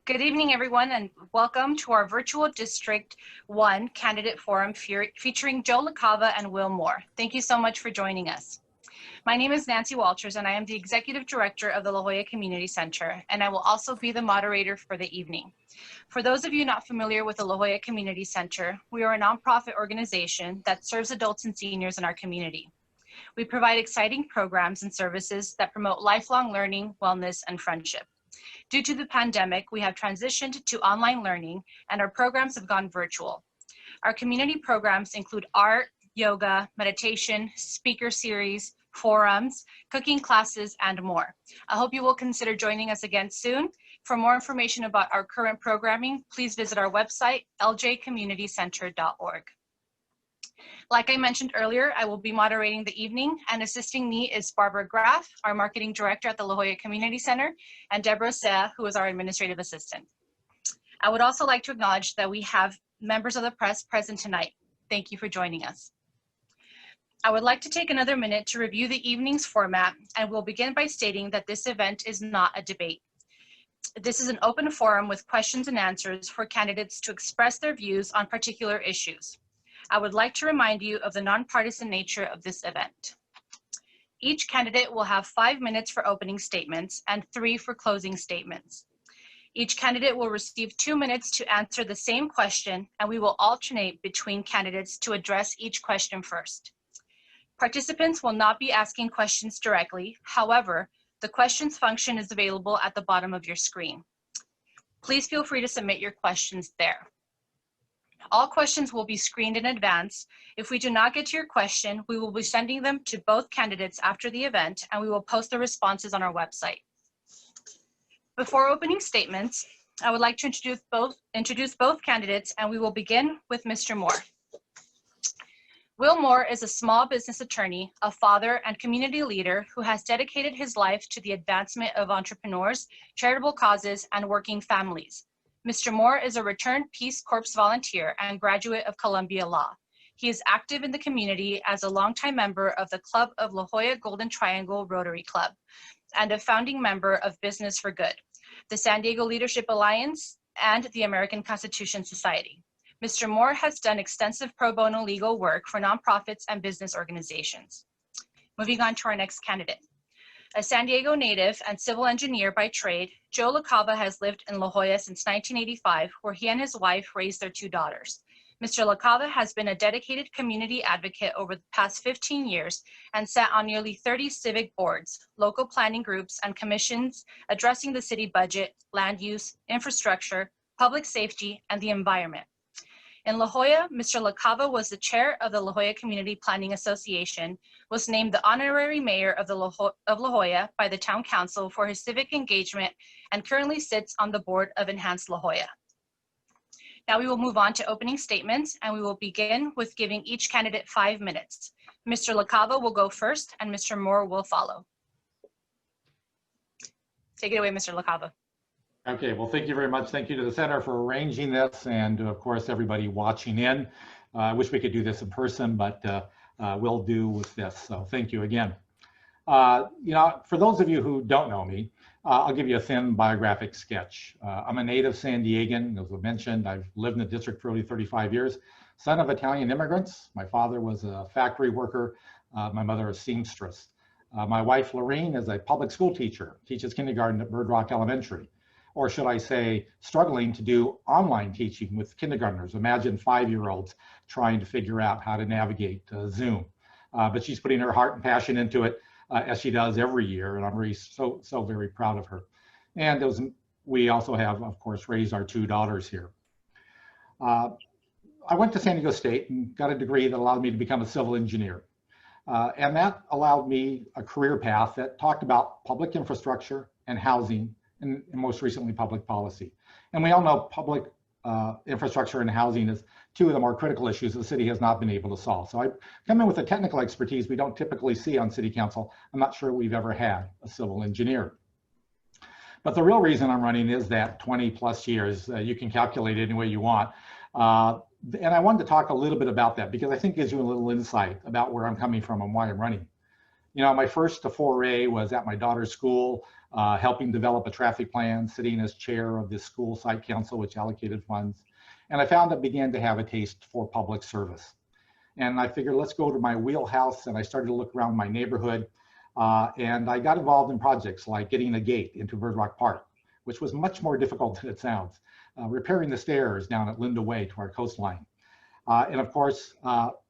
Good evening, everyone, and welcome to our virtual District 1 Candidate Forum featuring Jolla Community and Will Moore. Thank you so much for joining us. My name is Nancy Walters, and I am the Executive Director of the La Jolla Community Center, and I will also be the moderator for the evening. For those of you not familiar with the La Jolla Community Center, we are a nonprofit organization that serves adults and seniors in our community. We provide exciting programs and services that promote lifelong learning, wellness, and friendship. Due to the pandemic, we have transitioned to online learning and our programs have gone virtual. Our community programs include art, yoga, meditation, speaker series, forums, cooking classes, and more. I hope you will consider joining us again soon. For more information about our current programming, please visit our website, ljcommunitycenter.org. Like I mentioned earlier, I will be moderating the evening, and assisting me is Barbara Graff, our Marketing Director at the La Jolla Community Center, and Deborah Sea, who is our Administrative Assistant. I would also like to acknowledge that we have members of the press present tonight. Thank you for joining us. I would like to take another minute to review the evening's format, and we'll begin by stating that this event is not a debate. This is an open forum with questions and answers for candidates to express their views on particular issues. I would like to remind you of the nonpartisan nature of this event. Each candidate will have 5 minutes for opening statements and 3 for closing statements. Each candidate will receive 2 minutes to answer the same question, and we will alternate between candidates to address each question first. Participants will not be asking questions directly. However, the questions function is available at the bottom of your screen. Please feel free to submit your questions there. All questions will be screened in advance. If we do not get to your question, we will be sending them to both candidates after the event, and we will post the responses on our website. Before opening statements, I would like to introduce both candidates, and we will begin with Mr. Moore. Will Moore is a small business attorney, a father, and community leader who has dedicated his life to the advancement of entrepreneurs, charitable causes, and working families. Mr. Moore is a returned Peace Corps volunteer and graduate of Columbia Law. He is active in the community as a longtime member of the Club of La Jolla Golden Triangle Rotary Club and a founding member of Business for Good, the San Diego Leadership Alliance, and the American Constitution Society. Mr. Moore has done extensive pro bono legal work for nonprofits and business organizations. Moving on to our next candidate. A San Diego native and civil engineer by trade, Joe LaCava has lived in La Jolla since 1985, where he and his wife raised their 2 daughters. Mr. LaCava has been a dedicated community advocate over the past 15 years and sat on nearly 30 civic boards, local planning groups, and commissions addressing the city budget, land use, infrastructure, public safety, and the environment. In La Jolla, Mr. LaCava was the chair of the La Jolla Community Planning Association, was named the honorary mayor of La Jolla by the town council for his civic engagement, and currently sits on the board of Enhanced La Jolla. Now we will move on to opening statements, and we will begin with giving each candidate 5 minutes. Mr. LaCava will go first, and Mr. Moore will follow. Take it away, Mr. LaCava. Okay, well, thank you very much. Thank you to the center for arranging this, and of course, everybody watching in. I wish we could do this in person, but we'll do with this. So thank you again. For those of you who don't know me, I'll give you a thin biographic sketch. I'm a native San Diegan, as I mentioned. I've lived in the district for over 35 years. Son of Italian immigrants. My father was a factory worker. My mother a seamstress. My wife, Lorraine, is a public school teacher, teaches kindergarten at Bird Rock Elementary. Or should I say, struggling to do online teaching with kindergartners. Imagine 5-year-olds trying to figure out how to navigate Zoom. But she's putting her heart and passion into it, as she does every year, and I'm really so very proud of her. And we also have, of course, raised our 2 daughters here. I went to San Diego State and got a degree that allowed me to become a civil engineer. And that allowed me a career path that talked about public infrastructure and housing, and most recently public policy. And we all know public infrastructure and housing is 2 of the more critical issues the city has not been able to solve. So I come in with a technical expertise we don't typically see on city council. I'm not sure we've ever had a civil engineer. But the real reason I'm running is that 20+ years, you can calculate it any way you want. And I wanted to talk a little bit about that because I think it gives you a little insight about where I'm coming from and why I'm running. You know, my first foray was at my daughter's school, helping develop a traffic plan, sitting as chair of the school site council, which allocated funds. And I found I began to have a taste for public service. And I figured, let's go to my wheelhouse. And I started to look around my neighborhood. And I got involved in projects like getting a gate into Bird Rock Park, which was much more difficult than it sounds, repairing the stairs down at Linda Way to our coastline. And of course,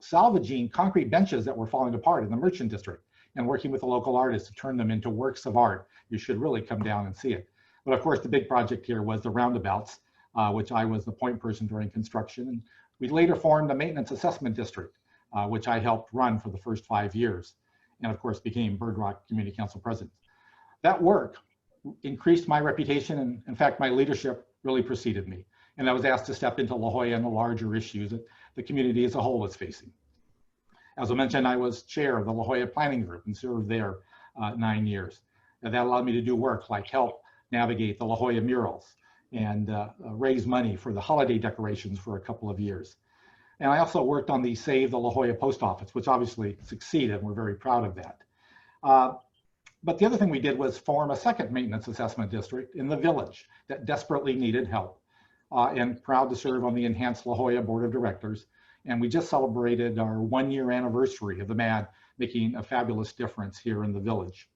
salvaging concrete benches that were falling apart in the Merchant District and working with the local artists to turn them into works of art. You should really come down and see it. But of course, the big project here was the roundabouts, which I was the point person during construction. And we later formed the Maintenance Assessment District, which I helped run for the first 5 years. And of course, became Bird Rock Community Council president. That work increased my reputation. And in fact, my leadership really preceded me. And I was asked to step into La Jolla and the larger issues that the community as a whole was facing. As I mentioned, I was chair of the La Jolla Planning Group and served there 9 years. And that allowed me to do work like help navigate the La Jolla murals and raise money for the holiday decorations for a couple of years. And I also worked on the Save the La Jolla Post Office, which obviously succeeded, and we're very proud of that. But the other thing we did was form a second maintenance assessment district in the village that desperately needed help. And proud to serve on the Enhanced La Jolla Board of Directors. And we just celebrated our 1-year anniversary of the MAD, making a fabulous difference here in the village.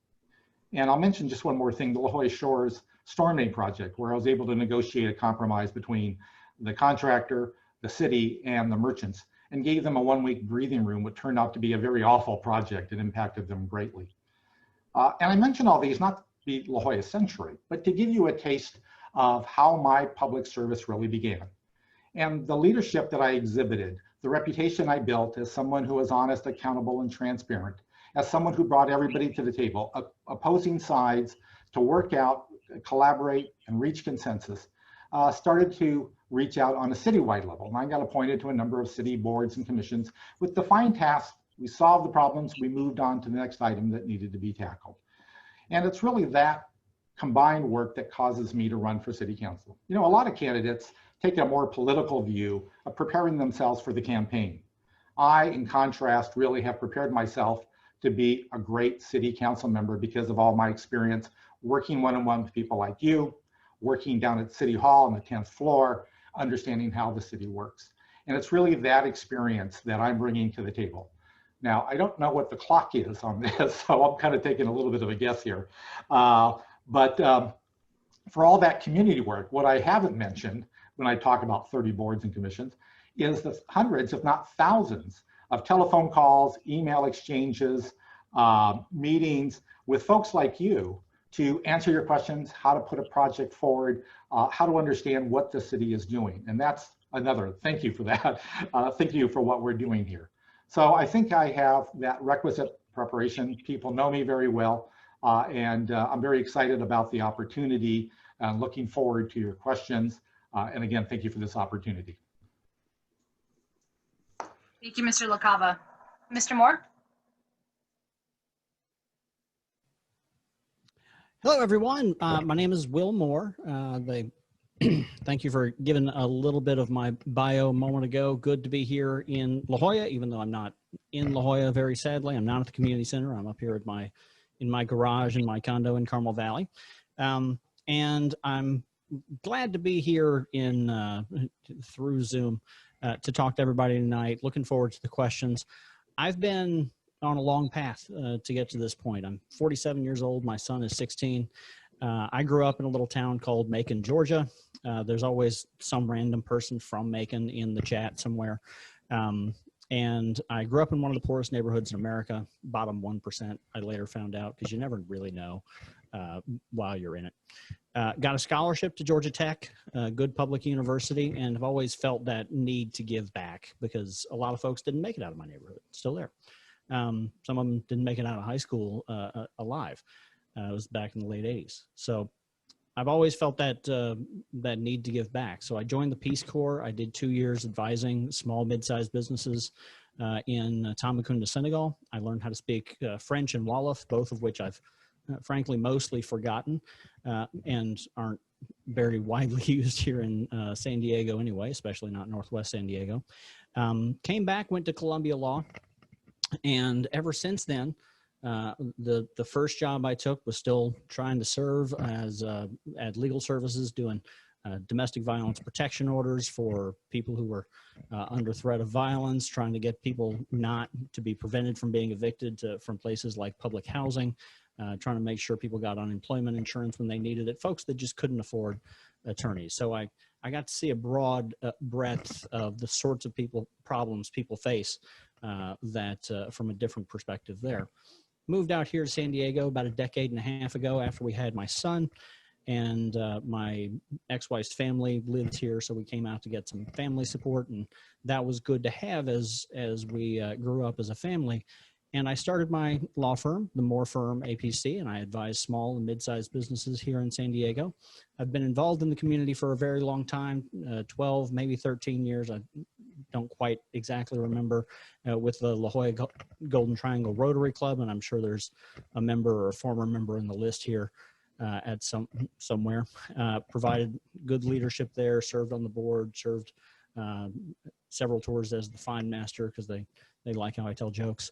And I'll mention just one more thing, the La Jolla Shores Storm Aid Project, where I was able to negotiate a compromise between the contractor, the city, and the merchants, and gave them a 1-week breathing room, which turned out to be a very awful project and impacted them greatly. And I mention all these not to be La Jolla century, but to give you a taste of how my public service really began. And the leadership that I exhibited, the reputation I built as someone who was honest, accountable, and transparent, as someone who brought everybody to the table, opposing sides to work out, collaborate, and reach consensus, started to reach out on a citywide level. And I got appointed to a number of city boards and commissions with defined tasks. We solved the problems, we moved on to the next item that needed to be tackled. And it's really that combined work that causes me to run for city council. You know, a lot of candidates take a more political view of preparing themselves for the campaign. I, in contrast, really have prepared myself to be a great city council member because of all my experience working one-on-one with people like you, working down at City Hall on the 10th floor, understanding how the city works. And it's really that experience that I'm bringing to the table. Now, I don't know what the clock is on this, so I'm kind of taking a little bit of a guess here. But for all that community work, what I haven't mentioned when I talk about 30 boards and commissions is the hundreds, if not thousands, of telephone calls, email exchanges, meetings with folks like you to answer your questions, how to put a project forward, how to understand what the city is doing. And that's another, thank you for that. Thank you for what we're doing here. So I think I have that requisite preparation. People know me very well. And I'm very excited about the opportunity and looking forward to your questions. And again, thank you for this opportunity. Thank you, Mr. LaCava. Mr. Moore? Hello, everyone. My name is Will Moore. Thank you for giving a little bit of my bio a moment ago. Good to be here in La Jolla, even though I'm not in La Jolla, very sadly. I'm not at the community center. I'm up here at in my garage in my condo in Carmel Valley. And I'm glad to be here through Zoom to talk to everybody tonight. Looking forward to the questions. I've been on a long path to get to this point. I'm 47 years old. My son is 16. I grew up in a little town called Macon, Georgia. There's always some random person from Macon in the chat somewhere. And I grew up in one of the poorest neighborhoods in America, bottom 1%, I later found out, because you never really know while you're in it. Got a scholarship to Georgia Tech, a good public university, and have always felt that need to give back because a lot of folks didn't make it out of my neighborhood, still there. Some of them didn't make it out of high school alive. It was back in the late 80s. So I've always felt that that need to give back. So I joined the Peace Corps. I did 2 years advising small, mid-sized businesses in Tambacounda, Senegal. I learned how to speak French and Wolof, both of which I've frankly mostly forgotten and aren't very widely used here in San Diego anyway, especially not Northwest San Diego. Came back, went to Columbia Law, and ever since then, The first job I took was still trying to serve as at legal services, doing domestic violence protection orders for people who were under threat of violence, trying to get people not to be prevented from being evicted from places like public housing, trying to make sure people got unemployment insurance when they needed it, folks that just couldn't afford attorneys. So I got to see a broad breadth of the sorts of problems people face from a different perspective there. Moved out here to San Diego about a decade and a half ago after we had my son, and my ex-wife's family lived here, so we came out to get some family support, and that was good to have as we grew up as a family. And I started my law firm, the Moore Firm APC, and I advise small and mid-sized businesses here in San Diego. I've been involved in the community for a very long time, 12, maybe 13 years. I don't quite exactly remember, with the La Jolla Golden Triangle Rotary Club, and I'm sure there's a member or a former member in the list here at somewhere. Provided good leadership there, served on the board, served several tours as the fine master because they like how I tell jokes.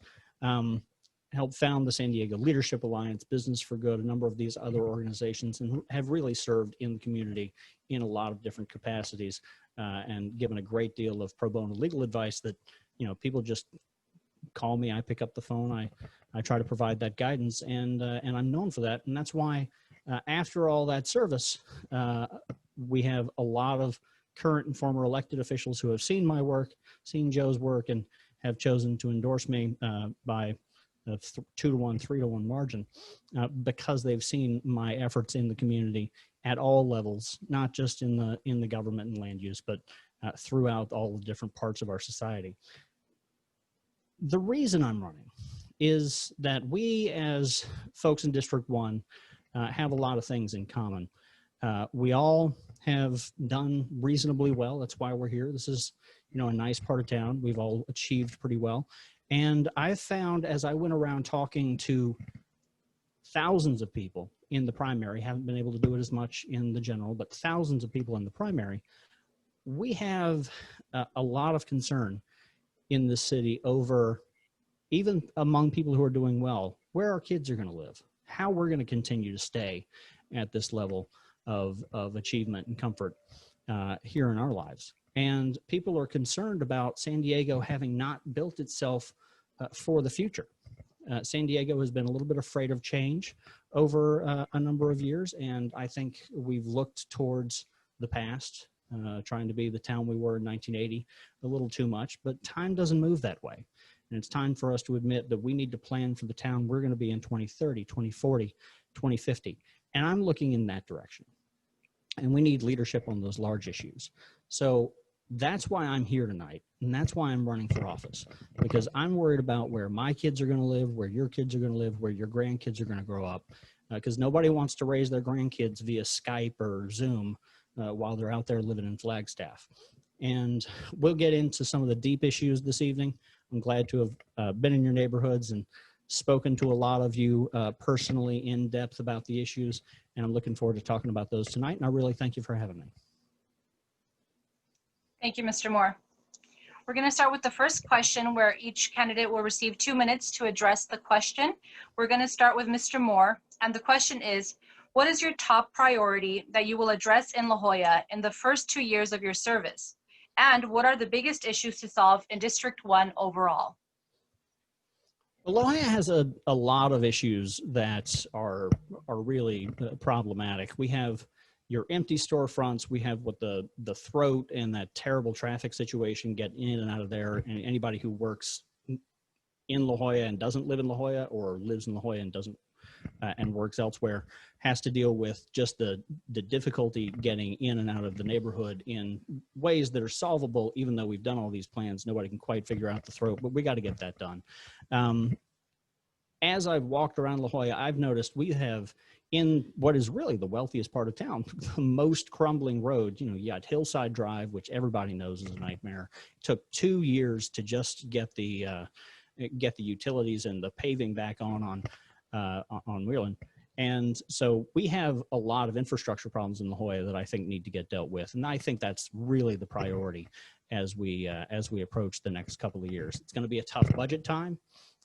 Helped found the San Diego Leadership Alliance, Business for Good, a number of these other organizations, and have really served in the community in a lot of different capacities, and given a great deal of pro bono legal advice that, you know, people just call me, I pick up the phone, I try to provide that guidance, and I'm known for that. And that's why after all that service, we have a lot of current and former elected officials who have seen my work, seen Joe's work, and have chosen to endorse me by a 2-to-1, 3-to-1 margin because they've seen my efforts in the community at all levels, not just in the government and land use, but throughout all the different parts of our society. The reason I'm running is that we, as folks in District 1, have a lot of things in common. We all have done reasonably well. That's why we're here. This is, you know, a nice part of town. We've all achieved pretty well. And I found, as I went around talking to thousands of people in the primary, haven't been able to do it as much in the general, but thousands of people in the primary, we have a lot of concern in the city over, even among people who are doing well, where our kids are going to live, how we're going to continue to stay at this level of achievement and comfort here in our lives. And people are concerned about San Diego having not built itself for the future. San Diego has been a little bit afraid of change over a number of years, and I think we've looked towards the past, trying to be the town we were in 1980 a little too much, but time doesn't move that way. And it's time for us to admit that we need to plan for the town we're going to be in 2030, 2040, 2050. And I'm looking in that direction. And we need leadership on those large issues. So that's why I'm here tonight. And that's why I'm running for office, because I'm worried about where my kids are going to live, where your kids are going to live, where your grandkids are going to grow up, because nobody wants to raise their grandkids via Skype or Zoom while they're out there living in Flagstaff. And we'll get into some of the deep issues this evening. I'm glad to have been in your neighborhoods and spoken to a lot of you personally in depth about the issues, and I'm looking forward to talking about those tonight, and I really thank you for having me. Thank you, Mr. Moore. We're going to start with the first question, where each candidate will receive 2 minutes to address the question. We're going to start with Mr. Moore, and the question is, what is your top priority that you will address in La Jolla in the first 2 years of your service? And what are the biggest issues to solve in District 1 overall? La Jolla has a lot of issues that are really problematic. We have your empty storefronts. We have what the throat and that terrible traffic situation get in and out of there. And anybody who works in La Jolla and doesn't live in La Jolla, or lives in La Jolla and doesn't and works elsewhere, has to deal with just the difficulty getting in and out of the neighborhood in ways that are solvable. Even though we've done all these plans, nobody can quite figure out the throat, but we got to get that done. As I've walked around La Jolla, I've noticed we have, in what is really the wealthiest part of town, the most crumbling road. You know, you got Hillside Drive, which everybody knows is a nightmare. It took 2 years to just get the utilities and the paving back on Wheeling. And so we have a lot of infrastructure problems in La Jolla that I think need to get dealt with. And I think that's really the priority as we approach the next couple of years. It's going to be a tough budget time.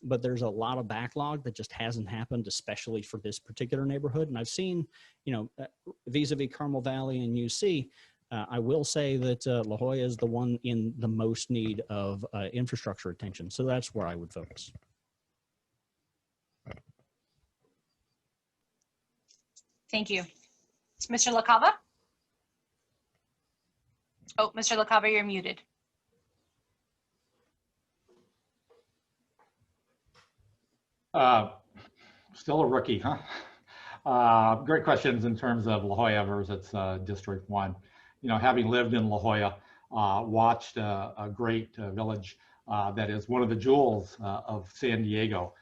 but there's a lot of backlog that just hasn't happened, especially for this particular neighborhood. And I've seen, vis-a-vis Carmel Valley and UC, I will say that La Jolla is the one in the most need of infrastructure attention. So that's where I would focus. Thank you. Mr. LaCava? Oh, Mr. LaCava, you're muted. Still a rookie, huh? Great questions in terms of La Jolla versus District 1. Having lived in La Jolla, watched a great village that is one of the jewels of San Diego,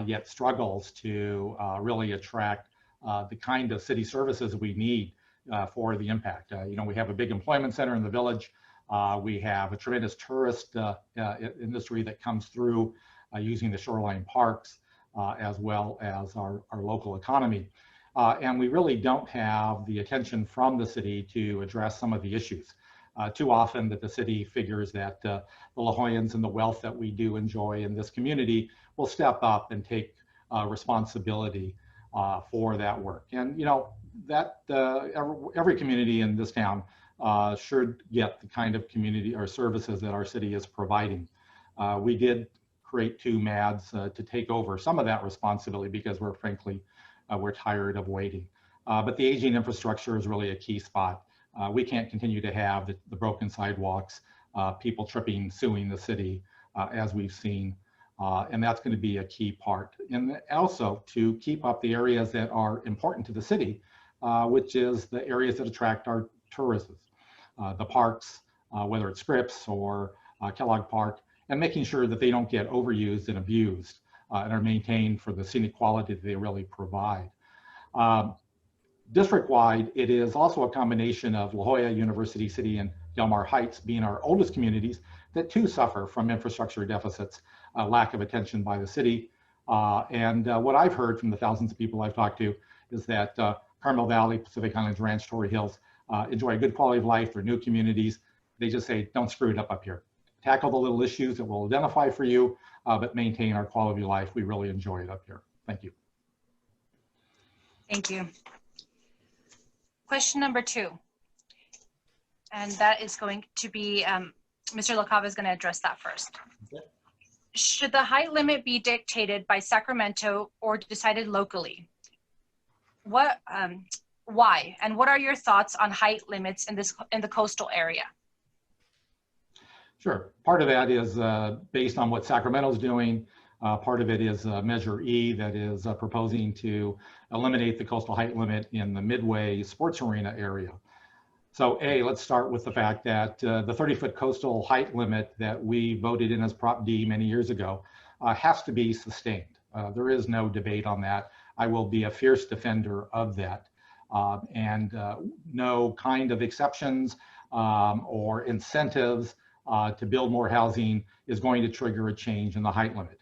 yet struggles to really attract the kind of city services we need for the impact. We have a big employment center in the village. We have a tremendous tourist industry that comes through using the shoreline parks, as well as our local economy. And we really don't have the attention from the city to address some of the issues. Too often that the city figures that the La Jollans and the wealth that we do enjoy in this community will step up and take responsibility for that work. And every community in this town should get the kind of community or services that our city is providing. We did create 2 MADs to take over some of that responsibility because we're tired of waiting. But the aging infrastructure is really a key spot. We can't continue to have the broken sidewalks, people tripping, suing the city, as we've seen. And that's going to be a key part. And also to keep up the areas that are important to the city, which is the areas that attract our tourism. The parks, whether it's Scripps or Kellogg Park, and making sure that they don't get overused and abused and are maintained for the scenic quality that they really provide. District-wide, it is also a combination of La Jolla, University City, and Del Mar Heights being our oldest communities that too suffer from infrastructure deficits, lack of attention by the city. And what I've heard from the thousands of people I've talked to is that Carmel Valley, Pacific Highlands Ranch, Torrey Hills enjoy a good quality of life. They're new communities. They just say, don't screw it up here. Tackle the little issues that we'll identify for you, but maintain our quality of life. We really enjoy it up here. Thank you. Thank you. Question number 2. And that is going to be, Mr. LaCava is going to address that first. Okay. Should the height limit be dictated by Sacramento or decided locally? Why? And what are your thoughts on height limits in the coastal area? Sure. Part of that is based on what Sacramento's doing. Part of it is Measure E that is proposing to eliminate the coastal height limit in the Midway sports arena area. So let's start with the fact that the 30-foot coastal height limit that we voted in as Prop D many years ago has to be sustained. There is no debate on that. I will be a fierce defender of that. And no kind of exceptions or incentives to build more housing is going to trigger a change in the height limit.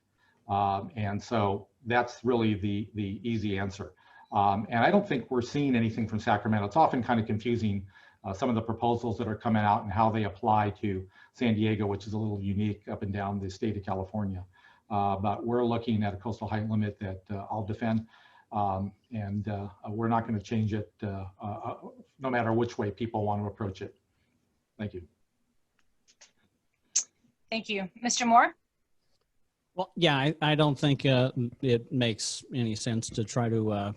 And so that's really the easy answer. And I don't think we're seeing anything from Sacramento. It's often kind of confusing, some of the proposals that are coming out and how they apply to San Diego, which is a little unique up and down the state of California. But we're looking at a coastal height limit that I'll defend. And we're not going to change it no matter which way people want to approach it. Thank you. Thank you. Mr. Moore? Well, yeah, I don't think it makes any sense to try to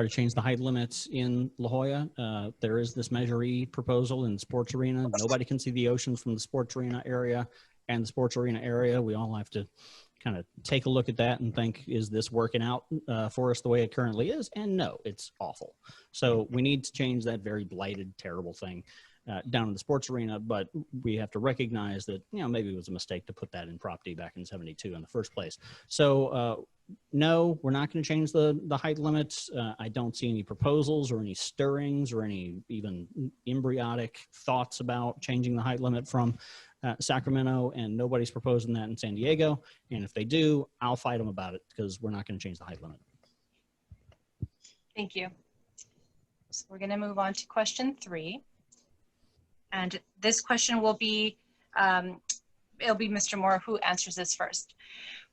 change the height limits in La Jolla. There is this Measure E proposal in the sports arena. Nobody can see the ocean from the sports arena area, and the sports arena area, we all have to kind of take a look at that and think, is this working out for us the way it currently is? And no, it's awful. So we need to change that very blighted, terrible thing down in the sports arena, but we have to recognize that, maybe it was a mistake to put that in Prop D back in '72 in the first place. So no, we're not going to change the height limits. I don't see any proposals or any stirrings or any even embryonic thoughts about changing the height limit from Sacramento, and nobody's proposing that in San Diego. And if they do, I'll fight them about it because we're not going to change the height limit. Thank you. So we're going to move on to question 3. And this question will be, it'll be Mr. Moore who answers this first.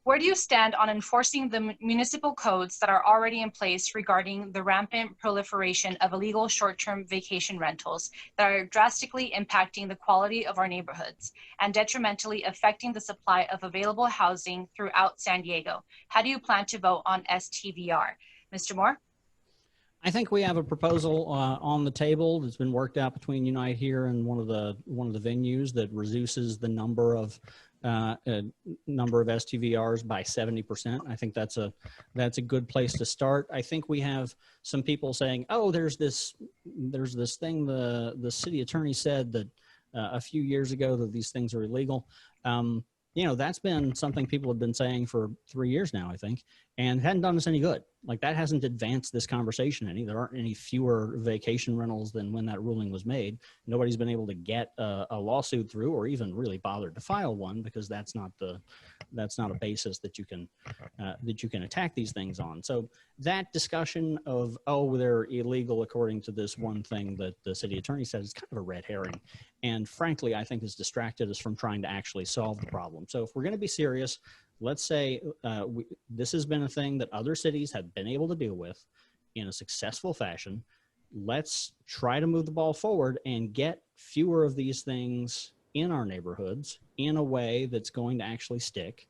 Where do you stand on enforcing the municipal codes that are already in place regarding the rampant proliferation of illegal short-term vacation rentals that are drastically impacting the quality of our neighborhoods and detrimentally affecting the supply of available housing throughout San Diego? How do you plan to vote on STVR? Mr. Moore? I think we have a proposal on the table that's been worked out between Unite here and one of the venues that reduces the number of STVRs by 70%. I think that's a good place to start. I think we have some people saying, oh, there's this thing the city attorney said that a few years ago that these things are illegal. You know, that's been something people have been saying for 3 years now, I think, and it hadn't done us any good. Like, that hasn't advanced this conversation any. There aren't any fewer vacation rentals than when that ruling was made. Nobody's been able to get a lawsuit through or even really bothered to file one, because that's not a basis that you can attack these things on. So that discussion of, oh, they're illegal according to this one thing that the city attorney said, is kind of a red herring. And frankly, I think has distracted us from trying to actually solve the problem. So if we're going to be serious, let's say this has been a thing that other cities have been able to deal with in a successful fashion. Let's try to move the ball forward and get fewer of these things in our neighborhoods in a way that's going to actually stick,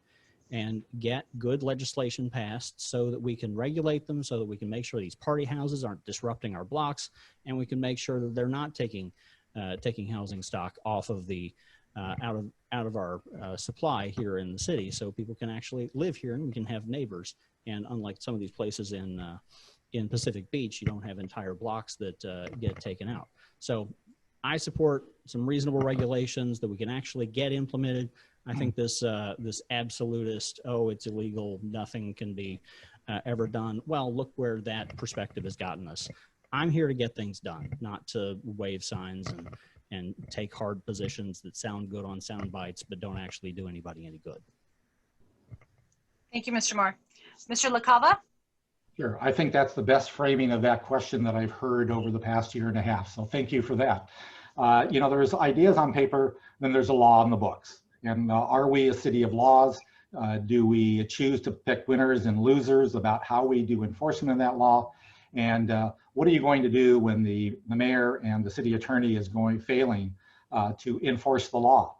and get good legislation passed so that we can regulate them, so that we can make sure these party houses aren't disrupting our blocks, and we can make sure that they're not taking housing stock off of the out of our supply here in the city, so people can actually live here and we can have neighbors. And unlike some of these places in Pacific Beach, you don't have entire blocks that get taken out. So I support some reasonable regulations that we can actually get implemented. I think this absolutist, oh, it's illegal, nothing can be ever done. Well, look where that perspective has gotten us. I'm here to get things done, not to wave signs and take hard positions that sound good on sound bites, but don't actually do anybody any good. Thank you, Mr. Moore. Mr. LaCava? Sure. I think that's the best framing of that question that I've heard over the past year and a half. So thank you for that. You know, there's ideas on paper, then there's a law in the books. And are we a city of laws? Do we choose to pick winners and losers about how we do enforcement of that law? And what are you going to do when the mayor and the city attorney is failing to enforce the law?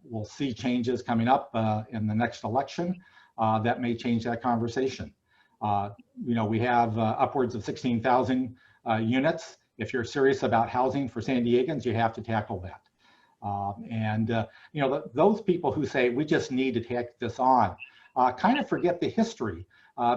We'll see changes coming up in the next election that may change that conversation. You know, we have upwards of 16,000 units. If you're serious about housing for San Diegans, you have to tackle that. You know, those people who say we just need to take this on kind of forget the history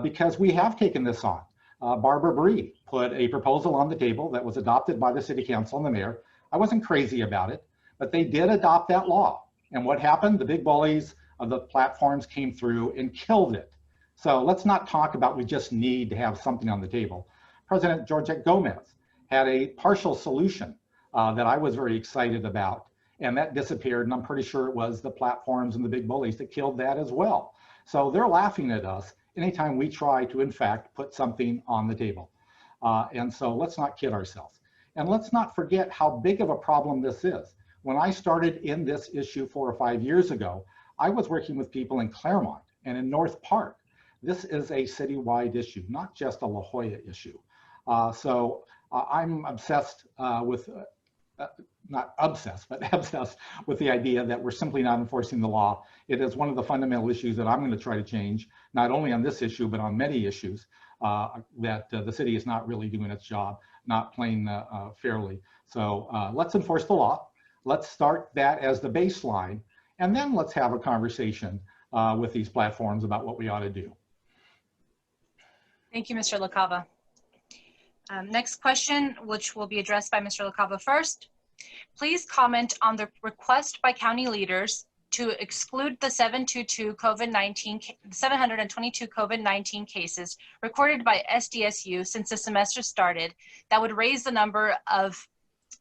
because we have taken this on. Barbara Bree put a proposal on the table that was adopted by the city council and the mayor. I wasn't crazy about it, but they did adopt that law. And what happened? The big bullies of the platforms came through and killed it. So let's not talk about we just need to have something on the table. President Georgette Gomez had a partial solution that I was very excited about, and that disappeared. And I'm pretty sure it was the platforms and the big bullies that killed that as well. So they're laughing at us anytime we try to, in fact, put something on the table. And so let's not kid ourselves. And let's not forget how big of a problem this is. When I started in this issue 4 or 5 years ago, I was working with people in Claremont and in North Park. This is a citywide issue, not just a La Jolla issue. So I'm obsessed with, not obsessed, but obsessed with the idea that we're simply not enforcing the law. It is one of the fundamental issues that I'm going to try to change, not only on this issue, but on many issues that the city is not really doing its job, not playing fairly. So let's enforce the law. Let's start that as the baseline, and then let's have a conversation with these platforms about what we ought to do. Thank you, Mr. LaCava. Next question, which will be addressed by Mr. LaCava first. Please comment on the request by county leaders to exclude the 722 COVID-19 cases recorded by SDSU since the semester started. That would raise the number of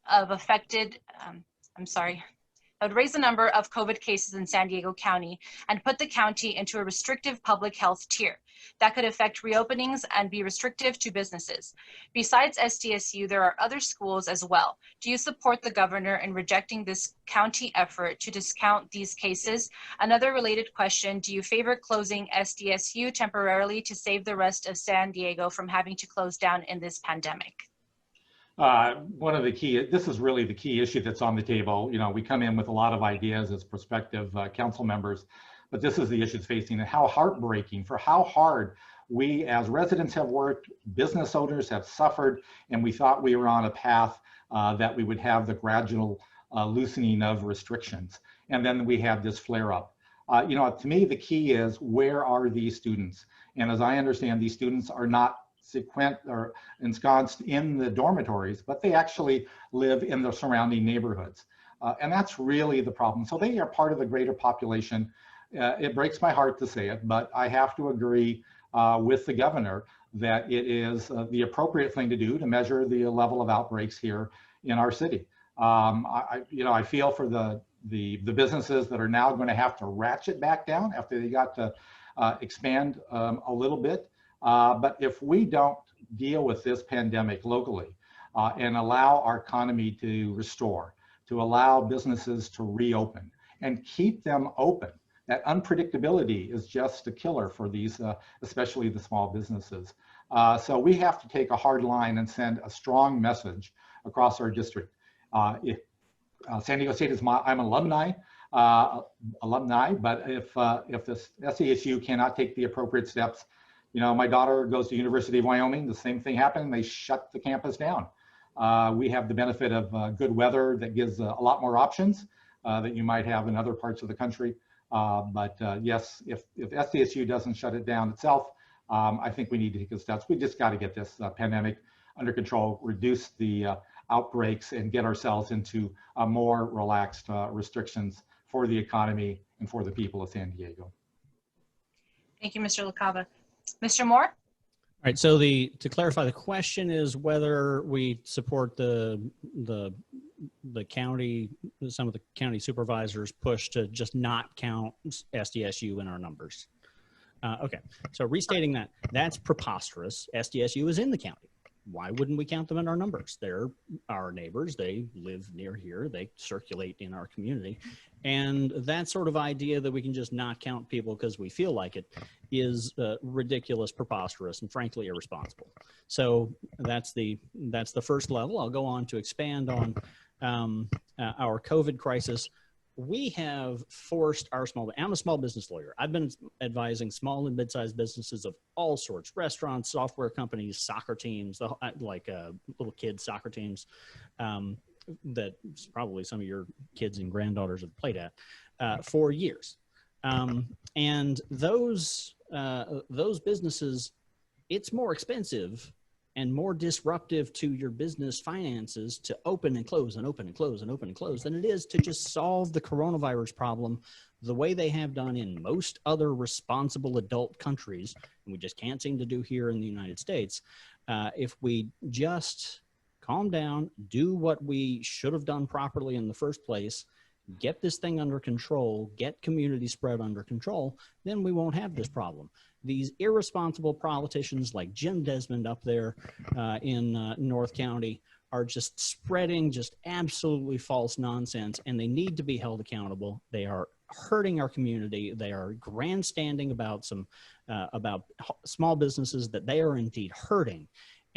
affected, that would raise the number of COVID cases in San Diego County and put the county into a restrictive public health tier. that could affect reopenings and be restrictive to businesses. Besides SDSU, there are other schools as well. Do you support the governor in rejecting this county effort to discount these cases? Another related question, do you favor closing SDSU temporarily to save the rest of San Diego from having to close down in this pandemic? One of the key, this is really the key issue that's on the table. You know, we come in with a lot of ideas as prospective council members, but this is the issue that's facing, and how heartbreaking for how hard we as residents have worked, business owners have suffered, and we thought we were on a path that we would have the gradual loosening of restrictions. And then we have this flare up. You know, to me, the key is, where are these students? And as I understand, these students are not or ensconced in the dormitories, but they actually live in the surrounding neighborhoods. And that's really the problem. So they are part of the greater population. It breaks my heart to say it, but I have to agree with the governor that it is the appropriate thing to do to measure the level of outbreaks here in our city. I feel for the businesses that are now going to have to ratchet back down after they got to expand a little bit. But if we don't deal with this pandemic locally and allow our economy to restore, to allow businesses to reopen and keep them open, that unpredictability is just a killer for these, especially the small businesses. So we have to take a hard line and send a strong message across our district. San Diego State is I'm alumni, but if the SDSU cannot take the appropriate steps, you know, my daughter goes to University of Wyoming, the same thing happened, they shut the campus down. We have the benefit of good weather that gives a lot more options that you might have in other parts of the country. But yes, if SDSU doesn't shut it down itself, I think we need to take the steps. We just got to get this pandemic under control, reduce the outbreaks, and get ourselves into more relaxed restrictions for the economy and for the people of San Diego. Thank you, Mr. LaCava. Mr. Moore? All right, so to clarify, the question is whether we support the county, some of the county supervisors push to just not count SDSU in our numbers. Okay, so restating that, that's preposterous. SDSU is in the county. Why wouldn't we count them in our numbers? They're our neighbors. They live near here. They circulate in our community. And that sort of idea that we can just not count people because we feel like it is ridiculous, preposterous, and frankly irresponsible. So that's the first level. I'll go on to expand on our COVID crisis. We have forced our I'm a small business lawyer. I've been advising small and mid-sized businesses of all sorts, restaurants, software companies, soccer teams, like little kids soccer teams that probably some of your kids and granddaughters have played at for years. And those businesses, it's more expensive and more disruptive to your business finances to open and close and open and close and open and close than it is to just solve the coronavirus problem the way they have done in most other responsible adult countries, and we just can't seem to do here in the United States. If we just calm down, do what we should have done properly in the first place, get this thing under control, get community spread under control, then we won't have this problem. These irresponsible politicians like Jim Desmond up there in North County are just spreading just absolutely false nonsense, and they need to be held accountable. They are hurting our community. They are grandstanding about about small businesses that they are indeed hurting.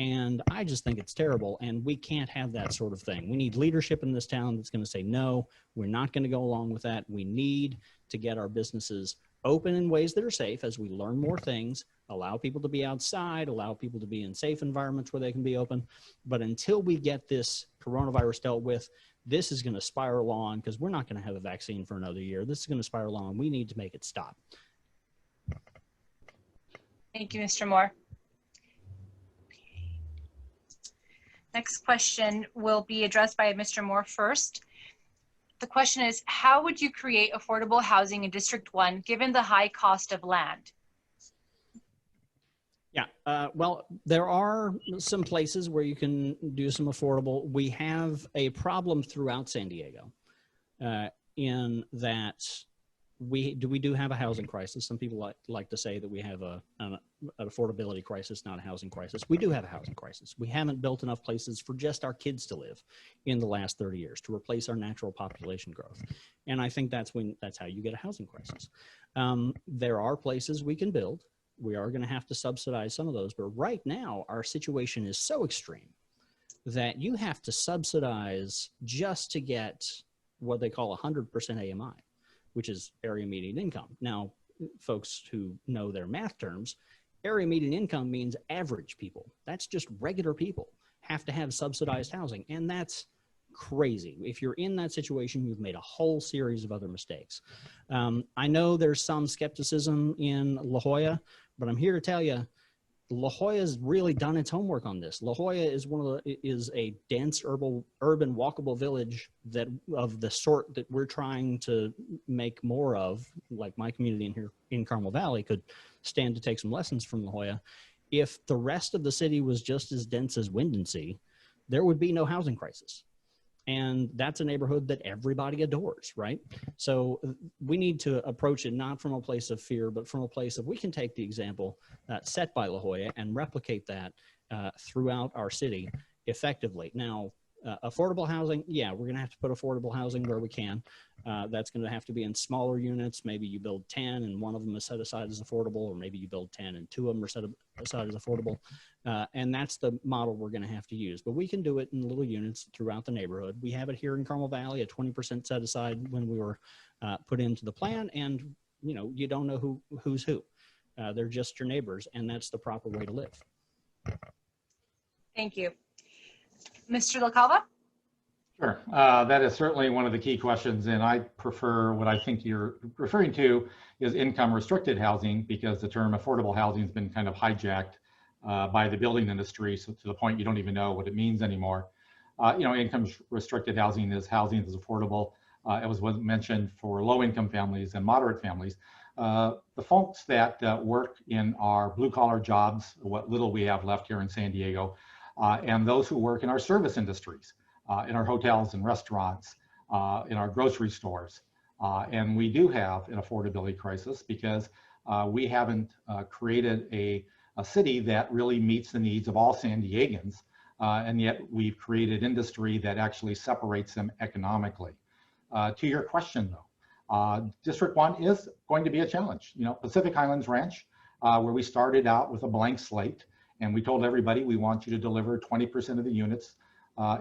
And I just think it's terrible, and we can't have that sort of thing. We need leadership in this town that's going to say, no, we're not going to go along with that. We need to get our businesses open in ways that are safe as we learn more things, allow people to be outside, allow people to be in safe environments where they can be open. But until we get this coronavirus dealt with, this is going to spiral on because we're not going to have a vaccine for another year. This is going to spiral on. We need to make it stop. Thank you, Mr. Moore. Next question will be addressed by Mr. Moore first. The question is, how would you create affordable housing in District 1 given the high cost of land? Yeah, well, there are some places where you can do some affordable. We have a problem throughout San Diego in that we do have a housing crisis. Some people like to say that we have an affordability crisis, not a housing crisis. We do have a housing crisis. We haven't built enough places for just our kids to live in the last 30 years to replace our natural population growth. And I think that's how you get a housing crisis. There are places we can build. We are going to have to subsidize some of those. But right now, our situation is so extreme that you have to subsidize just to get what they call 100% AMI, which is area median income. Now, folks who know their math terms, area median income means average people. That's just regular people have to have subsidized housing. And that's crazy. If you're in that situation, you've made a whole series of other mistakes. I know there's some skepticism in La Jolla, but I'm here to tell you, La Jolla's really done its homework on this. La Jolla is a dense urban walkable village of the sort that we're trying to make more of, like my community in here in Carmel Valley could stand to take some lessons from La Jolla. If the rest of the city was just as dense as Windansea, there would be no housing crisis. And that's a neighborhood that everybody adores, right? So we need to approach it not from a place of fear, but from a place of we can take the example set by La Jolla and replicate that throughout our city effectively. Now, affordable housing, yeah, we're gonna have to put affordable housing where we can. That's gonna have to be in smaller units. Maybe you build 10 and one of them is set aside as affordable, or maybe you build 10 and 2 of them are set aside as affordable. And that's the model we're gonna have to use. But we can do it in little units throughout the neighborhood. We have it here in Carmel Valley, a 20% set aside when we were put into the plan, and you don't know who's who. They're just your neighbors, and that's the proper way to live. Thank you. Mr. LaCava? Sure. That is certainly one of the key questions, and I prefer what I think you're referring to is income restricted housing, because the term affordable housing has been kind of hijacked by the building industry, so to the point you don't even know what it means anymore. Income restricted housing is housing that's affordable. It was mentioned for low income families and moderate families. The folks that work in our blue collar jobs, what little we have left here in San Diego, and those who work in our service industries, in our hotels and restaurants, in our grocery stores. And we do have an affordability crisis because we haven't created a city that really meets the needs of all San Diegans, and yet we've created industry that actually separates them economically. To your question though, District 1 is going to be a challenge. Pacific Highlands Ranch, where we started out with a blank slate, and we told everybody we want you to deliver 20% of the units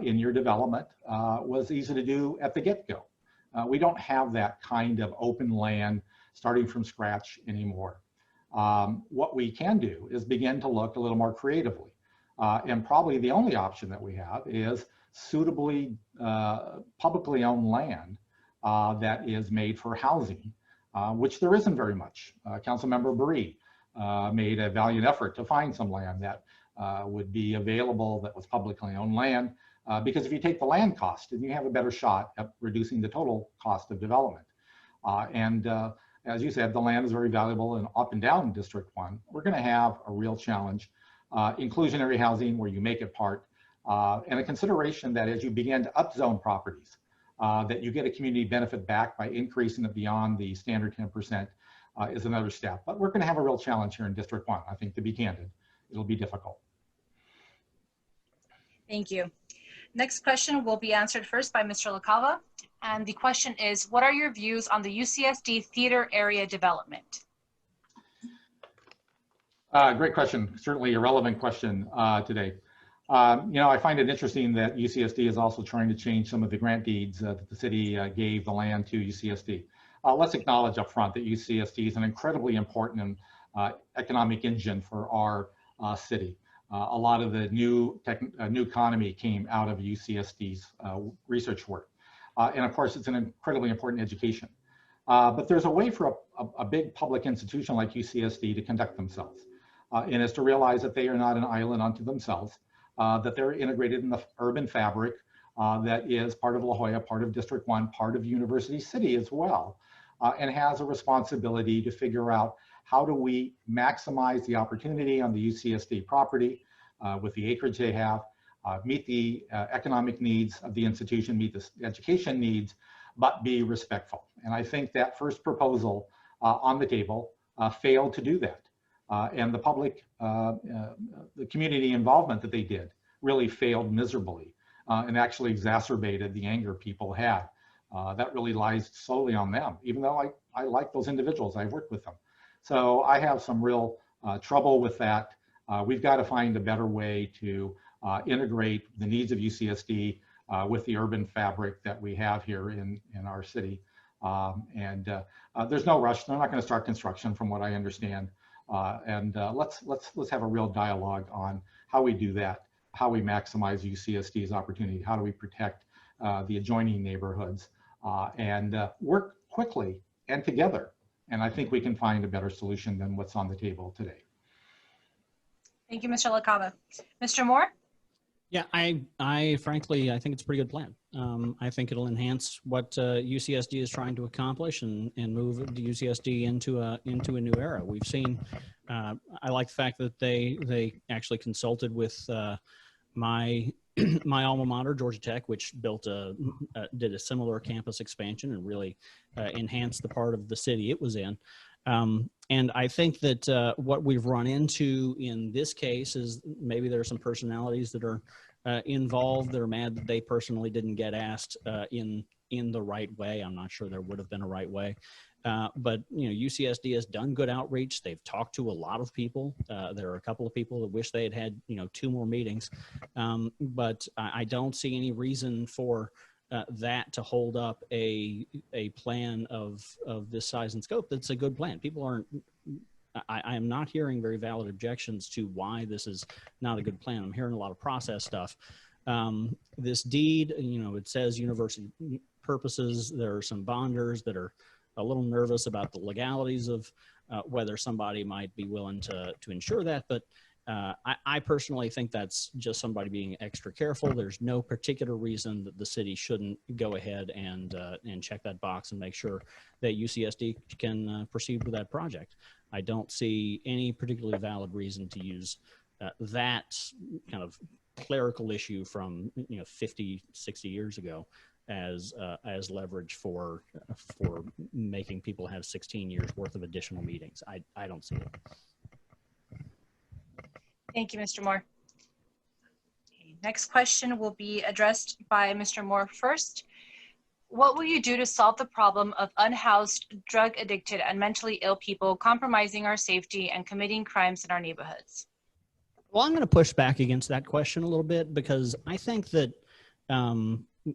in your development, was easy to do at the get-go. We don't have that kind of open land starting from scratch anymore. What we can do is begin to look a little more creatively. And probably the only option that we have is suitably publicly owned land that is made for housing, which there isn't very much. Councilmember Bree made a valiant effort to find some land that would be available that was publicly owned land, because if you take the land cost, then you have a better shot at reducing the total cost of development. As you said, the land is very valuable and up and down in District 1. We're going to have a real challenge. Inclusionary housing, where you make it part, and a consideration that as you begin to upzone properties, that you get a community benefit back by increasing it beyond the standard 10%. Is another step. But we're going to have a real challenge here in District 1. I think, to be candid, it'll be difficult. Thank you. Next question will be answered first by Mr. LaCava. And the question is, what are your views on the UCSD theater area development? Great question. Certainly a relevant question today. I find it interesting that UCSD is also trying to change some of the grant deeds that the city gave the land to UCSD. Let's acknowledge up front that UCSD is an incredibly important economic engine for our city. A lot of the new economy came out of UCSD's research work. And of course, it's an incredibly important education. But there's a way for a big public institution like UCSD to conduct themselves. And is to realize that they are not an island unto themselves, that they're integrated in the urban fabric that is part of La Jolla, part of District 1, part of University City as well. And has a responsibility to figure out how do we maximize the opportunity on the UCSD property with the acreage they have, meet the economic needs of the institution, meet the education needs, but be respectful. And I think that first proposal on the table failed to do that. And the public, the community involvement that they did really failed miserably and actually exacerbated the anger people had. That really lies solely on them, even though I like those individuals, I've worked with them. So I have some real trouble with that. We've got to find a better way to integrate the needs of UCSD with the urban fabric that we have here in our city. There's no rush. They're not going to start construction from what I understand. Let's have a real dialogue on how we do that, how we maximize UCSD's opportunity, how do we protect the adjoining neighborhoods, and work quickly and together. And I think we can find a better solution than what's on the table today. Thank you, Mr. LaCava. Mr. Moore? Yeah, I frankly, I think it's a pretty good plan. I think it'll enhance what UCSD is trying to accomplish and move the UCSD into a new era. We've seen, I like the fact that they actually consulted with my alma mater, Georgia Tech, which did a similar campus expansion and really enhanced the part of the city it was in. And I think that what we've run into in this case is maybe there are some personalities that are involved that are mad that they personally didn't get asked in the right way. I'm not sure there would have been a right way. But you know, UCSD has done good outreach. They've talked to a lot of people. There are a couple of people that wish they had 2 more meetings. But I don't see any reason for that to hold up a plan of this size and scope. That's a good plan. People aren't, I am not hearing very valid objections to why this is not a good plan. I'm hearing a lot of process stuff. This deed, it says university purposes. There are some bonders that are a little nervous about the legalities of whether somebody might be willing to ensure that, but I personally think that's just somebody being extra careful. There's no particular reason that the city shouldn't go ahead and check that box and make sure that UCSD can proceed with that project. I don't see any particularly valid reason to use that kind of clerical issue from 50, 60 years ago as leverage for making people have 16 years worth of additional meetings. I don't see it. Thank you, Mr. Moore. Okay, next question will be addressed by Mr. Moore first. What will you do to solve the problem of unhoused, drug-addicted, and mentally ill people compromising our safety and committing crimes in our neighborhoods? Well, I'm going to push back against that question a little bit because I think that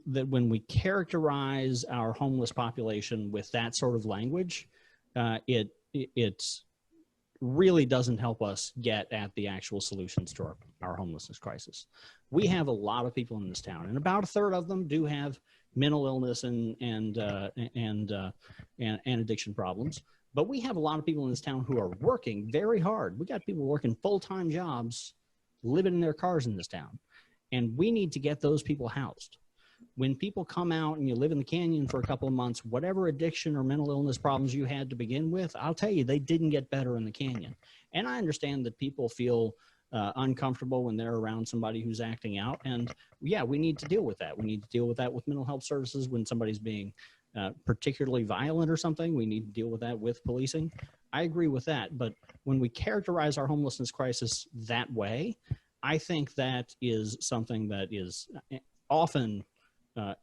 that when we characterize our homeless population with that sort of language, it's really doesn't help us get at the actual solutions to our homelessness crisis. We have a lot of people in this town, and about a third of them do have mental illness and addiction problems. But we have a lot of people in this town who are working very hard. We got people working full-time jobs, living in their cars in this town, and we need to get those people housed. When people come out and you live in the canyon for a couple of months, whatever addiction or mental illness problems you had to begin with, I'll tell you, they didn't get better in the canyon. And I understand that people feel uncomfortable when they're around somebody who's acting out. And yeah, we need to deal with that. We need to deal with that with mental health services when somebody's being particularly violent or something. We need to deal with that with policing. I agree with that. But when we characterize our homelessness crisis that way, I think that is something that is often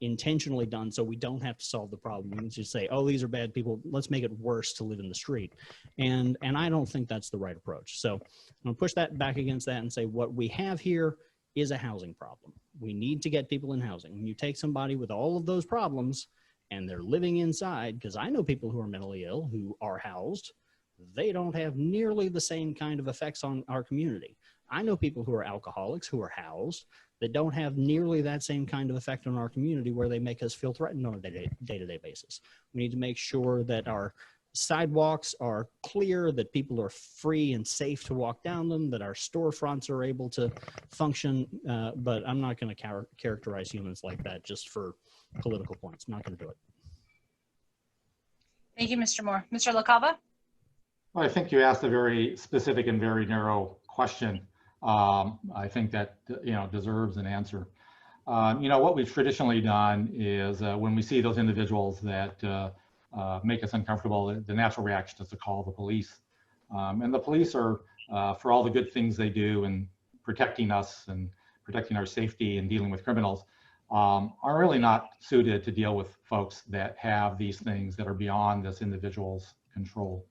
intentionally done so we don't have to solve the problem. We just say, oh, these are bad people, let's make it worse to live in the street. And I don't think that's the right approach. So I'm gonna push that back against that and say what we have here is a housing problem. We need to get people in housing. When you take somebody with all of those problems and they're living inside, because I know people who are mentally ill who are housed, they don't have nearly the same kind of effects on our community. I know people who are alcoholics who are housed that don't have nearly that same kind of effect on our community where they make us feel threatened on a day-to-day basis. We need to make sure that our sidewalks are clear, that people are free and safe to walk down them, that our storefronts are able to function. But I'm not going to characterize humans like that just for political points. I'm not going to do it. Thank you, Mr. Moore. Mr. LaCava? Well, I think you asked a very specific and very narrow question. I think that deserves an answer. What we've traditionally done is when we see those individuals that make us uncomfortable, the natural reaction is to call the police. And the police are, for all the good things they do in protecting us and protecting our safety and dealing with criminals, are really not suited to deal with folks that have these things that are beyond this individual's control.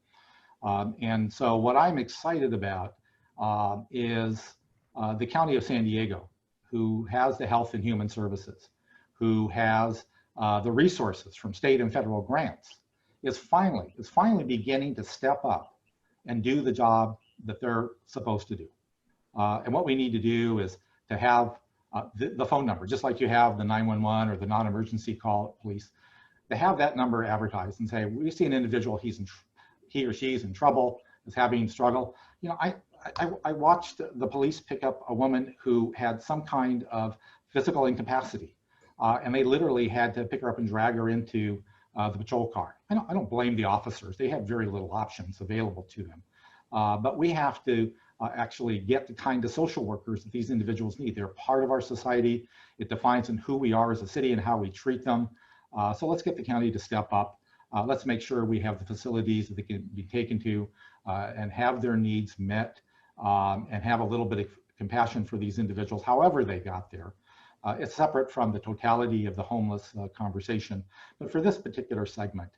And so what I'm excited about is the County of San Diego, who has the Health and Human Services, who has the resources from state and federal grants, is finally beginning to step up and do the job that they're supposed to do. And what we need to do is to have the phone number, just like you have the 911 or the non-emergency call at police, to have that number advertised and say, we see an individual, he or she's in trouble, is having struggle. I watched the police pick up a woman who had some kind of physical incapacity, and they literally had to pick her up and drag her into the patrol car. I don't blame the officers. They have very little options available to them. But we have to actually get the kind of social workers that these individuals need. They're part of our society. It defines who we are as a city and how we treat them. So let's get the county to step up. Let's make sure we have the facilities that they can be taken to and have their needs met, and have a little bit of compassion for these individuals, however they got there. It's separate from the totality of the homeless conversation. But for this particular segment,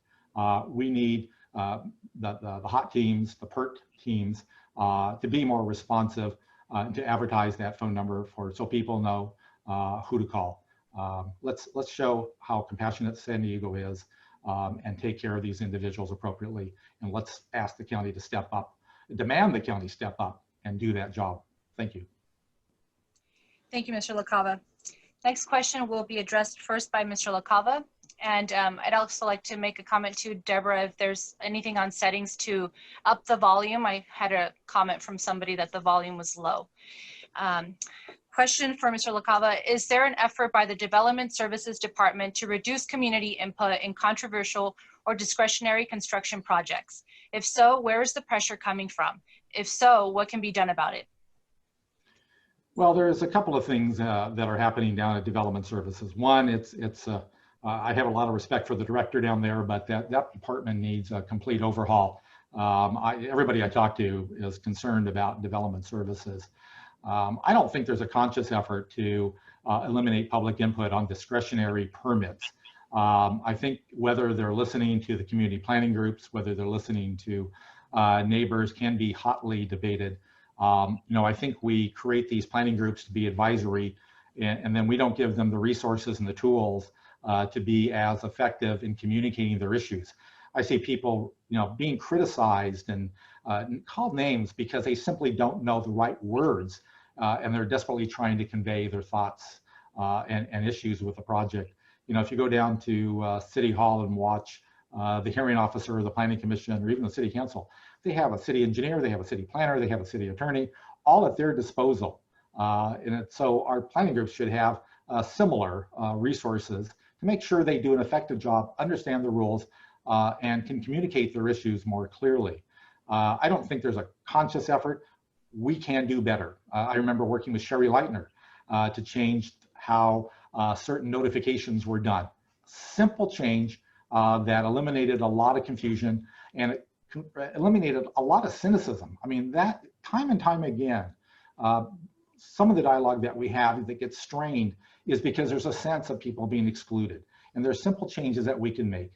we need the hot teams, the PERT teams, to be more responsive, to advertise that phone number so people know who to call. Let's show how compassionate San Diego is, and take care of these individuals appropriately. And let's ask the county to step up, demand the county step up and do that job. Thank you. Thank you, Mr. LaCava. Next question will be addressed first by Mr. LaCava. And I'd also like to make a comment to Deborah, if there's anything on settings to up the volume. I had a comment from somebody that the volume was low. Question for Mr. LaCava, is there an effort by the Development Services Department to reduce community input in controversial or discretionary construction projects? If so, where is the pressure coming from? If so, what can be done about it? Well, there's a couple of things that are happening down at Development Services. One, I have a lot of respect for the director down there, but that department needs a complete overhaul. Everybody I talk to is concerned about Development Services. I don't think there's a conscious effort to eliminate public input on discretionary permits. I think whether they're listening to the community planning groups, whether they're listening to neighbors, can be hotly debated. I think we create these planning groups to be advisory, and then we don't give them the resources and the tools to be as effective in communicating their issues. I see people, being criticized and called names because they simply don't know the right words, and they're desperately trying to convey their thoughts and issues with the project. If you go down to City Hall and watch the hearing officer or the planning commission or even the city council, they have a city engineer, they have a city planner, they have a city attorney, all at their disposal. So our planning groups should have similar resources to make sure they do an effective job, understand the rules, and can communicate their issues more clearly. I don't think there's a conscious effort. We can do better. I remember working with Sherry Leitner to change how certain notifications were done. Simple change that eliminated a lot of confusion, and it eliminated a lot of cynicism. I mean, that time and time again, some of the dialogue that we have that gets strained is because there's a sense of people being excluded. And there's simple changes that we can make.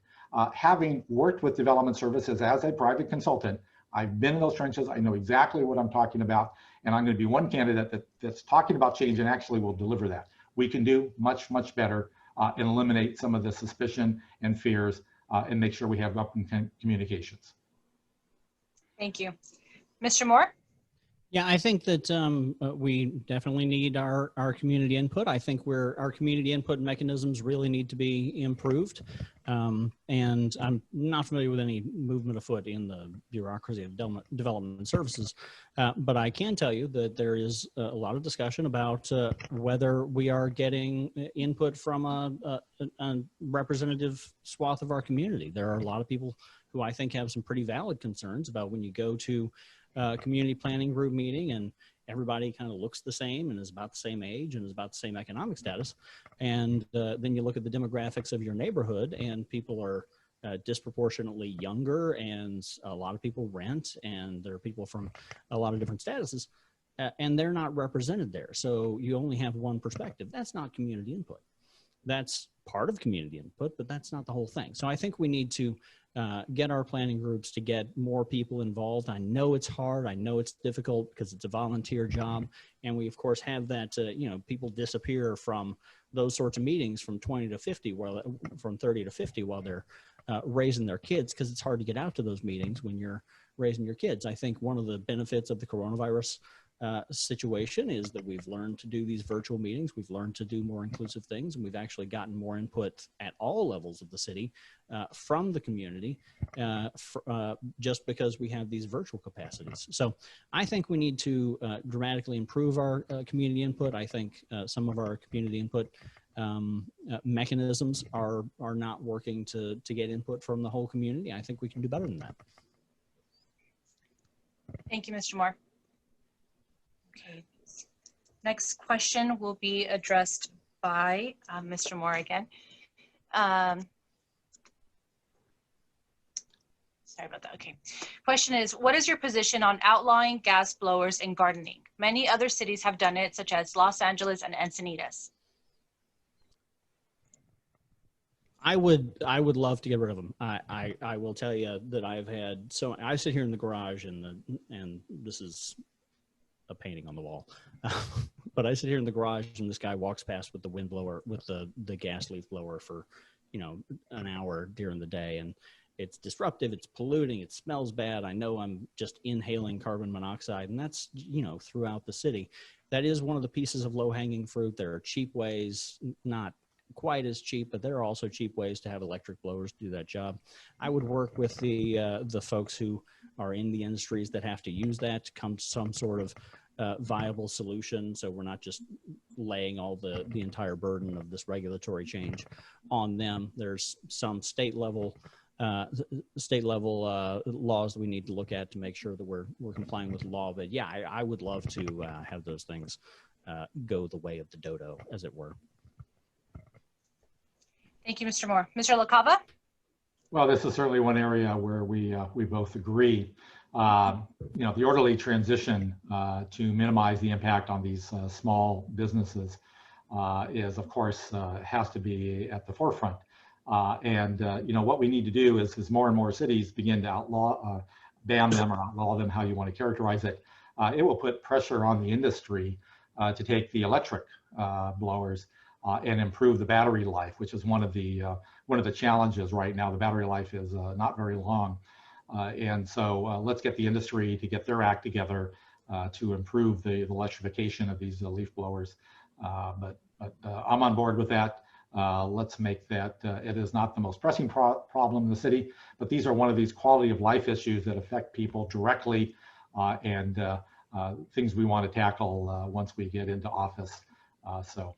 Having worked with Development Services as a private consultant, I've been in those trenches. I know exactly what I'm talking about. And I'm going to be one candidate that's talking about change and actually will deliver that. We can do much, much better and eliminate some of the suspicion and fears and make sure we have open communications. Thank you. Mr. Moore? Yeah, I think that we definitely need our community input. I think our community input mechanisms really need to be improved. And I'm not familiar with any movement afoot in the bureaucracy of development services, but I can tell you that there is a lot of discussion about whether we are getting input from a representative swath of our community. There are a lot of people who I think have some pretty valid concerns about when you go to community planning group meeting everybody kind of looks the same and is about the same age and is about the same economic status. And then you look at the demographics of your neighborhood, and people are disproportionately younger, and a lot of people rent, and there are people from a lot of different statuses, and they're not represented there. So you only have one perspective. That's not community input. That's part of community input, but that's not the whole thing. So I think we need to get our planning groups to get more people involved. I know it's hard. I know it's difficult because it's a volunteer job. And we, of course, have that, you know, people disappear from those sorts of meetings from 20 to 50, from 30 to 50 while they're raising their kids, because it's hard to get out to those meetings when you're raising your kids. I think one of the benefits of the coronavirus situation is that we've learned to do these virtual meetings. We've learned to do more inclusive things, and we've actually gotten more input at all levels of the city from the community just because we have these virtual capacities. So I think we need to dramatically improve our community input. I think some of our community input mechanisms are not working to get input from the whole community. I think we can do better than that. Thank you, Mr. Moore. Okay, next question will be addressed by Mr. Moore again. Sorry about that. Okay. Question is, what is your position on outlawing gas blowers in gardening? Many other cities have done it, such as Los Angeles and Encinitas. I would love to get rid of them. I will tell you that I've had, so I sit here in the garage and this is a painting on the wall, but I sit here in the garage and this guy walks past with the wind blower, with the gas leaf blower for, you know, an hour during the day, and it's disruptive, it's polluting, it smells bad. I know I'm just inhaling carbon monoxide, and that's, you know, throughout the city. That is one of the pieces of low-hanging fruit. There are cheap ways, not quite as cheap, but there are also cheap ways to have electric blowers do that job. I would work with the folks who are in the industries that have to use that to come to some sort of viable solution, so we're not just laying all the entire burden of this regulatory change on them. There's some state level laws that we need to look at to make sure that we're complying with law. But yeah, I would love to have those things go the way of the dodo, as it were. Thank you, Mr. Moore. Mr. LaCava? Well, this is certainly one area where we both agree. You know, the orderly transition to minimize the impact on these small businesses is, of course, has to be at the forefront. You know, what we need to do is more and more cities begin to outlaw, ban them or outlaw them, how you want to characterize it. It will put pressure on the industry to take the electric blowers and improve the battery life, which is one of the challenges right now. The battery life is not very long, and so let's get the industry to get their act together to improve the electrification of these leaf blowers. But I'm on board with that. Let's make that. It is not the most pressing problem in the city, but these are one of these quality of life issues that affect people directly, and things we want to tackle once we get into office. So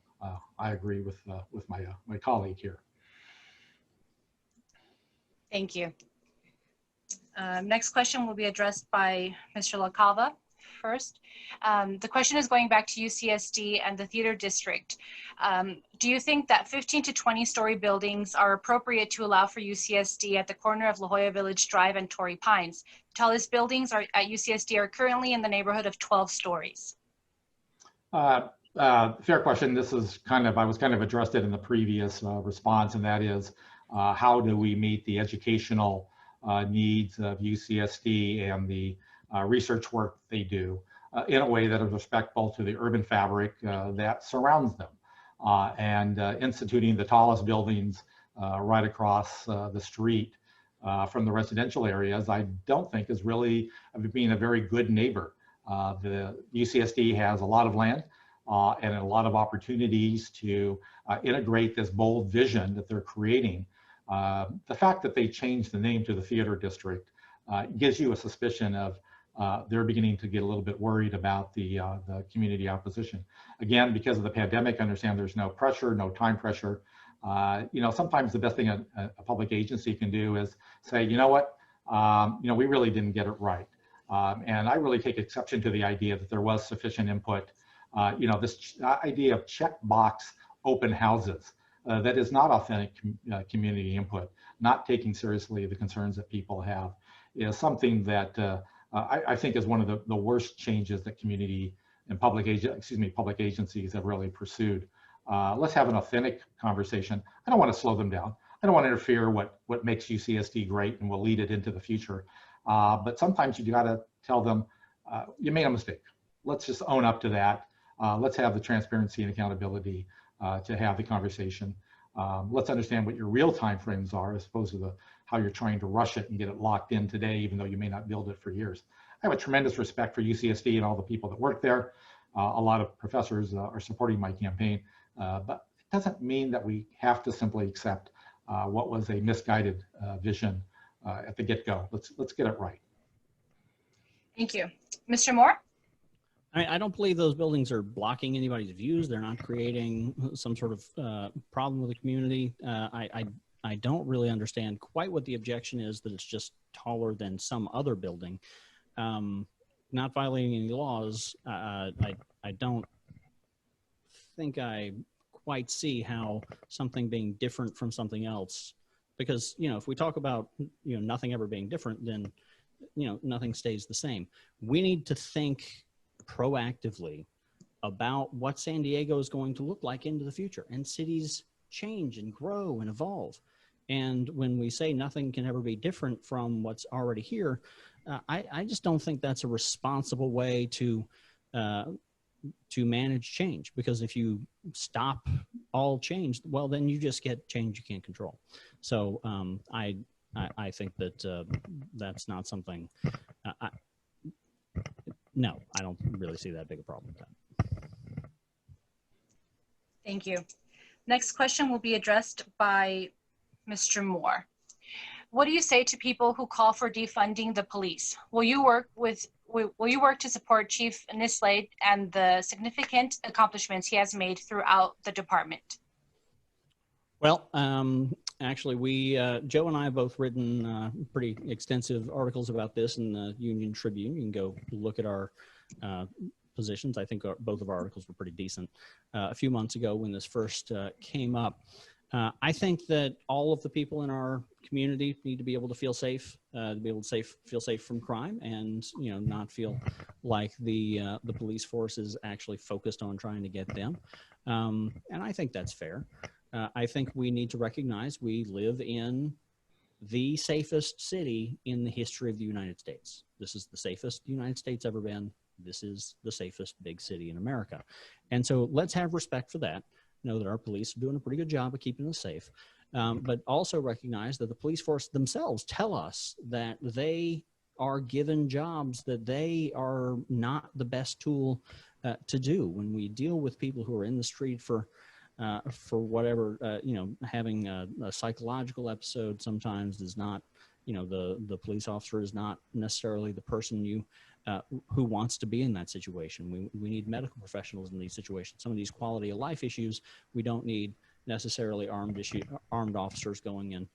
I agree with my colleague here. Thank you. Next question will be addressed by Mr. LaCava first. The question is going back to UCSD and the theater district. Do you think that 15 to 20-story buildings are appropriate to allow for UCSD at the corner of La Jolla Village Drive and Torrey Pines? The tallest buildings at UCSD are currently in the neighborhood of 12 stories. Fair question. This is I was kind of addressed it in the previous response, and that is how do we meet the educational needs of UCSD and the research work they do in a way that is respectful to the urban fabric that surrounds them, and instituting the tallest buildings right across the street from the residential areas, I don't think is really being a very good neighbor. The UCSD has a lot of land and a lot of opportunities to integrate this bold vision that they're creating. The fact that they changed the name to the theater district gives you a suspicion of they're beginning to get a little bit worried about the community opposition. Again, because of the pandemic, I understand there's no pressure, no time pressure. You know, sometimes the best thing a public agency can do is say, you know what, you know, we really didn't get it right. And I really take exception to the idea that there was sufficient input. This idea of checkbox open houses, that is not authentic community input, not taking seriously the concerns that people have, is something that I think is one of the worst changes that community and public agencies have really pursued. Let's have an authentic conversation. I don't want to slow them down. I don't want to interfere what makes UCSD great and will lead it into the future. But sometimes you got to tell them, you made a mistake. Let's just own up to that. Let's have the transparency and accountability to have the conversation. Let's understand what your real time frames are as opposed to how you're trying to rush it and get it locked in today, even though you may not build it for years. I have a tremendous respect for UCSD and all the people that work there. A lot of professors are supporting my campaign, but it doesn't mean that we have to simply accept what was a misguided vision at the get-go. Let's get it right. Thank you. Mr. Moore? I don't believe those buildings are blocking anybody's views. They're not creating some sort of problem with the community. I don't really understand quite what the objection is, that it's just taller than some other building. Not violating any laws, I don't think I quite see how something being different from something else, because, if we talk about, nothing ever being different, then, nothing stays the same. We need to think proactively about what San Diego is going to look like into the future, and cities change and grow and evolve. And when we say nothing can ever be different from what's already here, I just don't think that's a responsible way to manage change, because if you stop all change, well, then you just get change you can't control. So I think that that's not something. No, I don't really see that big a problem with that. Thank you. Next question will be addressed by Mr. Moore. What do you say to people who call for defunding the police? Will you work to support Chief Nislade and the significant accomplishments he has made throughout the department? Well, actually, Joe and I have both written pretty extensive articles about this in the Union Tribune. You can go look at our positions. I think both of our articles were pretty decent a few months ago when this first came up. I think that all of the people in our community need to be able to feel safe, feel safe from crime, and not feel like the police force is actually focused on trying to get them. And I think that's fair. I think we need to recognize we live in the safest city in the history of the United States. This is the safest the United States ever been. This is the safest big city in America. And so let's have respect for that. Know that our police are doing a pretty good job of keeping us safe, but also recognize that the police force themselves tell us that they are given jobs that they are not the best tool to do. When we deal with people who are in the street for whatever, having a psychological episode sometimes is not, the police officer is not necessarily the person who wants to be in that situation. We need medical professionals in these situations. Some of these quality of life issues, we don't need necessarily armed officers going in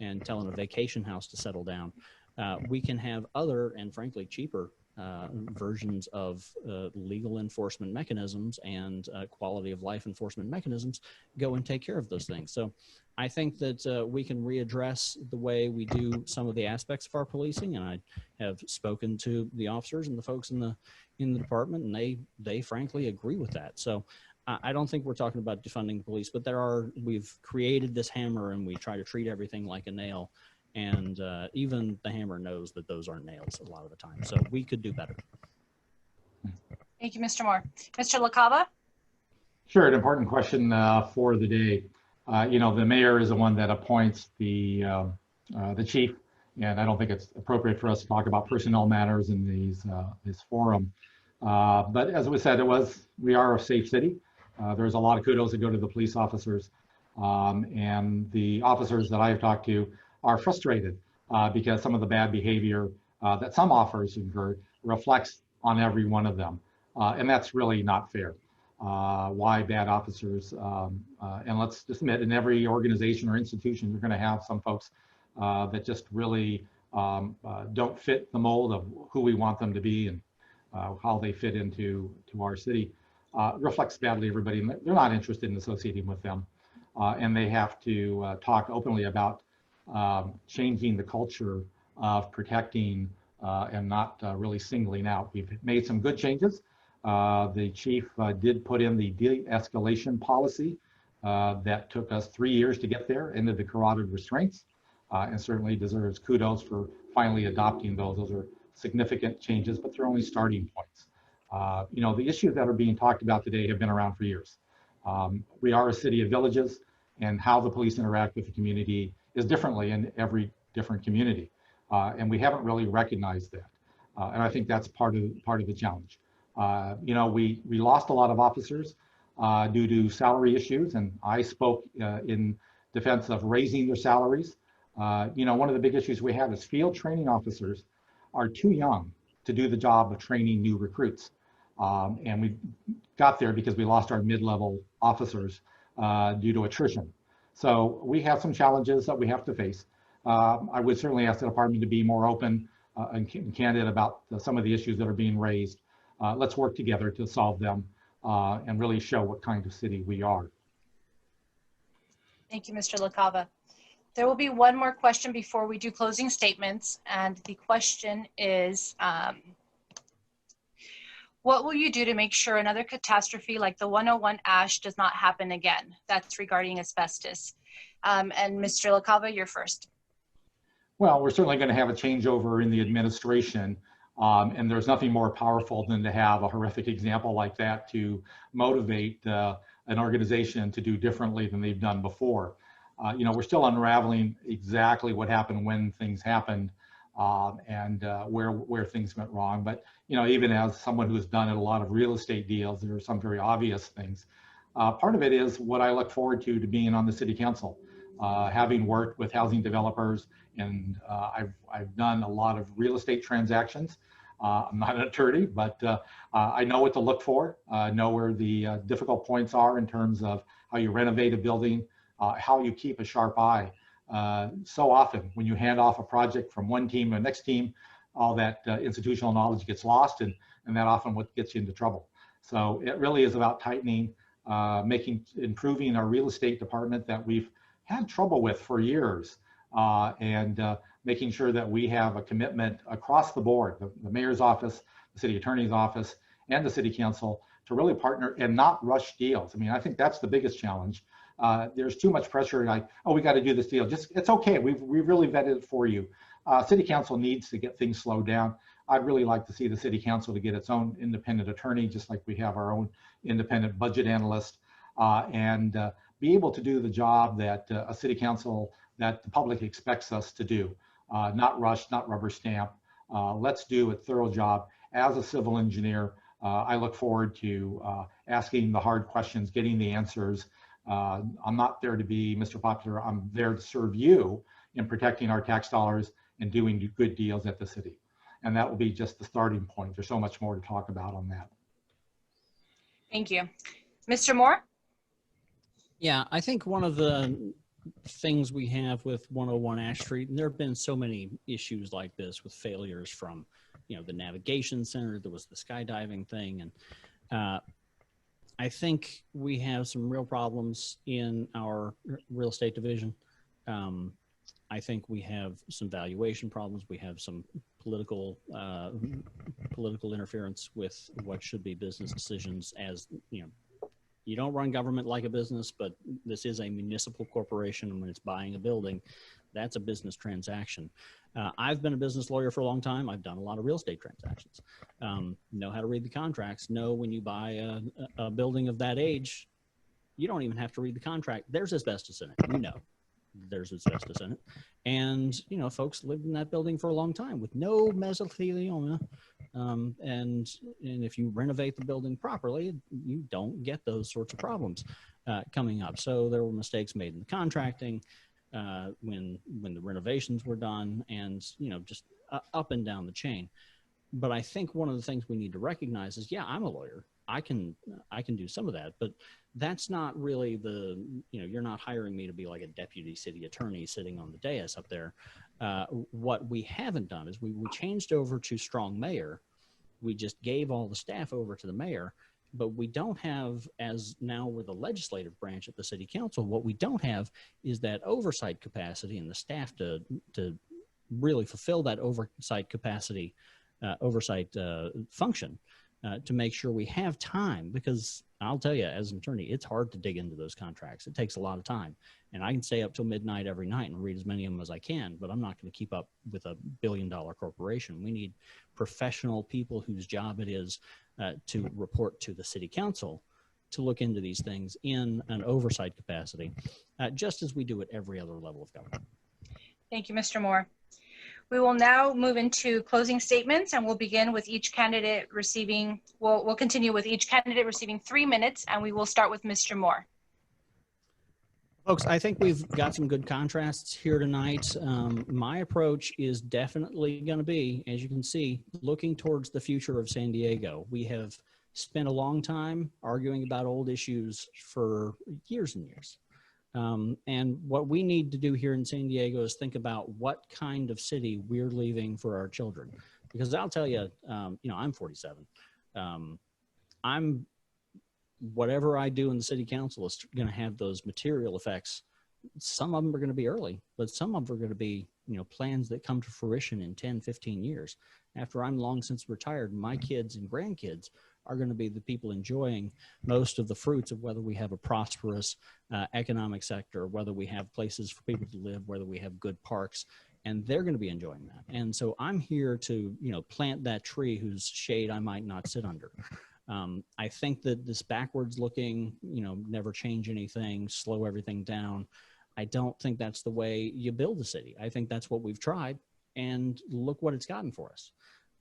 and telling a vacation house to settle down. We can have other and frankly cheaper versions of legal enforcement mechanisms and quality of life enforcement mechanisms go and take care of those things. So I think that we can readdress the way we do some of the aspects of our policing, and I have spoken to the officers and the folks in the department, and they frankly agree with that. So I don't think we're talking about defunding the police, but we've created this hammer and we try to treat everything like a nail. And even the hammer knows that those aren't nails a lot of the time. So we could do better. Thank you, Mr. Moore. Mr. LaCava? Sure, an important question for the day. The mayor is the one that appoints the chief, and I don't think it's appropriate for us to talk about personnel matters in this forum. But as we said, we are a safe city. There's a lot of kudos that go to the police officers, and the officers that I've talked to are frustrated because some of the bad behavior that some officers incur reflects on every one of them. And that's really not fair. Why bad officers? And let's just admit, in every organization or institution, you're going to have some folks that just really don't fit the mold of who we want them to be and how they fit into our city, reflects badly everybody. And they're not interested in associating with them. And they have to talk openly about changing the culture of protecting and not really singling out. We've made some good changes. The chief did put in the de-escalation policy that took us 3 years to get there, into the carotid restraints, and certainly deserves kudos for finally adopting those. Those are significant changes, but they're only starting points. You know, the issues that are being talked about today have been around for years. We are a city of villages, and how the police interact with the community is differently in every different community. And we haven't really recognized that. And I think that's part of the challenge. You know, we lost a lot of officers due to salary issues, and I spoke in defense of raising their salaries. You know, one of the big issues we have is field training officers are too young to do the job of training new recruits. And we got there because we lost our mid-level officers due to attrition. So we have some challenges that we have to face. I would certainly ask the department to be more open and candid about some of the issues that are being raised. Let's work together to solve them and really show what kind of city we are. Thank you, Mr. LaCava. There will be one more question before we do closing statements, and the question is, what will you do to make sure another catastrophe like the 101 ash does not happen again? That's regarding asbestos. And Mr. LaCava, you're first. Well, we're certainly going to have a changeover in the administration, and there's nothing more powerful than to have a horrific example like that to motivate an organization to do differently than they've done before. You know, we're still unraveling exactly what happened, when things happened, and where things went wrong. But, you know, even as someone who's done a lot of real estate deals, there are some very obvious things. Part of it is what I look forward to being on the city council. Having worked with housing developers, and I've done a lot of real estate transactions. I'm not an attorney, but I know what to look for, know where the difficult points are in terms of how you renovate a building, how you keep a sharp eye. So often when you hand off a project from one team to the next team, all that institutional knowledge gets lost, and that often what gets you into trouble. So it really is about tightening, improving our real estate department that we've had trouble with for years, and making sure that we have a commitment across the board, the mayor's office, the city attorney's office, and the city council, to really partner and not rush deals. I mean, I think that's the biggest challenge. There's too much pressure, like, oh, we got to do this deal. Just, it's okay. We've really vetted it for you. City council needs to get things slowed down. I'd really like to see the city council to get its own independent attorney, just like we have our own independent budget analyst, and be able to do the job that a city council, that the public expects us to do. Not rush, not rubber stamp. Let's do a thorough job. As a civil engineer, I look forward to asking the hard questions, getting the answers. I'm not there to be Mr. Popular. I'm there to serve you in protecting our tax dollars and doing good deals at the city. And that will be just the starting point. There's so much more to talk about on that. Thank you. Mr. Moore? Yeah, I think one of the things we have with 101 Ash Street, and there have been so many issues like this with failures from, you know, the navigation center, there was the skydiving thing, and I think we have some real problems in our real estate division. I think we have some valuation problems. We have some political interference with what should be business decisions. As you know, you don't run government like a business, but this is a municipal corporation, and when it's buying a building, that's a business transaction. I've been a business lawyer for a long time. I've done a lot of real estate transactions. Know how to read the contracts. Know when you buy a building of that age, you don't even have to read the contract. There's asbestos in it. You know, there's asbestos in it. And, you know, folks lived in that building for a long time with no mesothelioma. And if you renovate the building properly, you don't get those sorts of problems coming up. So there were mistakes made in the contracting when the renovations were done, and, you know, just up and down the chain. But I think one of the things we need to recognize is, yeah, I'm a lawyer. I can do some of that, but that's not really the, you know, you're not hiring me to be like a deputy city attorney sitting on the dais up there. What we haven't done is we changed over to strong mayor. We just gave all the staff over to the mayor, but we don't have, as now we're the legislative branch at the city council, what we don't have is that oversight capacity and the staff to really fulfill that oversight capacity, function, to make sure we have time. Because I'll tell you, as an attorney, it's hard to dig into those contracts. It takes a lot of time. And I can stay up till midnight every night and read as many of them as I can, but I'm not going to keep up with a billion-dollar corporation. We need professional people whose job it is to report to the city council to look into these things in an oversight capacity, just as we do at every other level of government. Thank you, Mr. Moore. We will now move into closing statements, and we'll begin with each candidate receiving, we'll continue with each candidate receiving 3 minutes, and we will start with Mr. Moore. Folks, I think we've got some good contrasts here tonight. My approach is definitely going to be, as you can see, looking towards the future of San Diego. We have spent a long time arguing about old issues for years and years. And what we need to do here in San Diego is think about what kind of city we're leaving for our children. Because I'll tell you, I'm 47. Whatever I do in the city council is going to have those material effects. Some of them are going to be early, but some of them are going to be, plans that come to fruition in 10, 15 years. After I'm long since retired, my kids and grandkids are going to be the people enjoying most of the fruits of whether we have a prosperous economic sector, whether we have places for people to live, whether we have good parks, and they're going to be enjoying that. And so I'm here to, plant that tree whose shade I might not sit under. I think that this backwards looking, never change anything, slow everything down, I don't think that's the way you build a city. I think that's what we've tried, and look what it's gotten for us.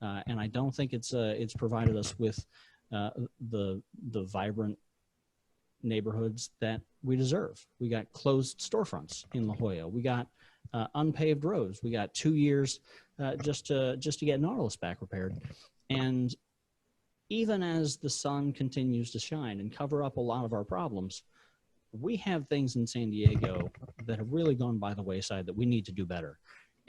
And I don't think it's provided us with the vibrant neighborhoods that we deserve. We got closed storefronts in La Jolla. We got unpaved roads. We got 2 years just to get Nautilus back repaired. And even as the sun continues to shine and cover up a lot of our problems, we have things in San Diego that have really gone by the wayside that we need to do better.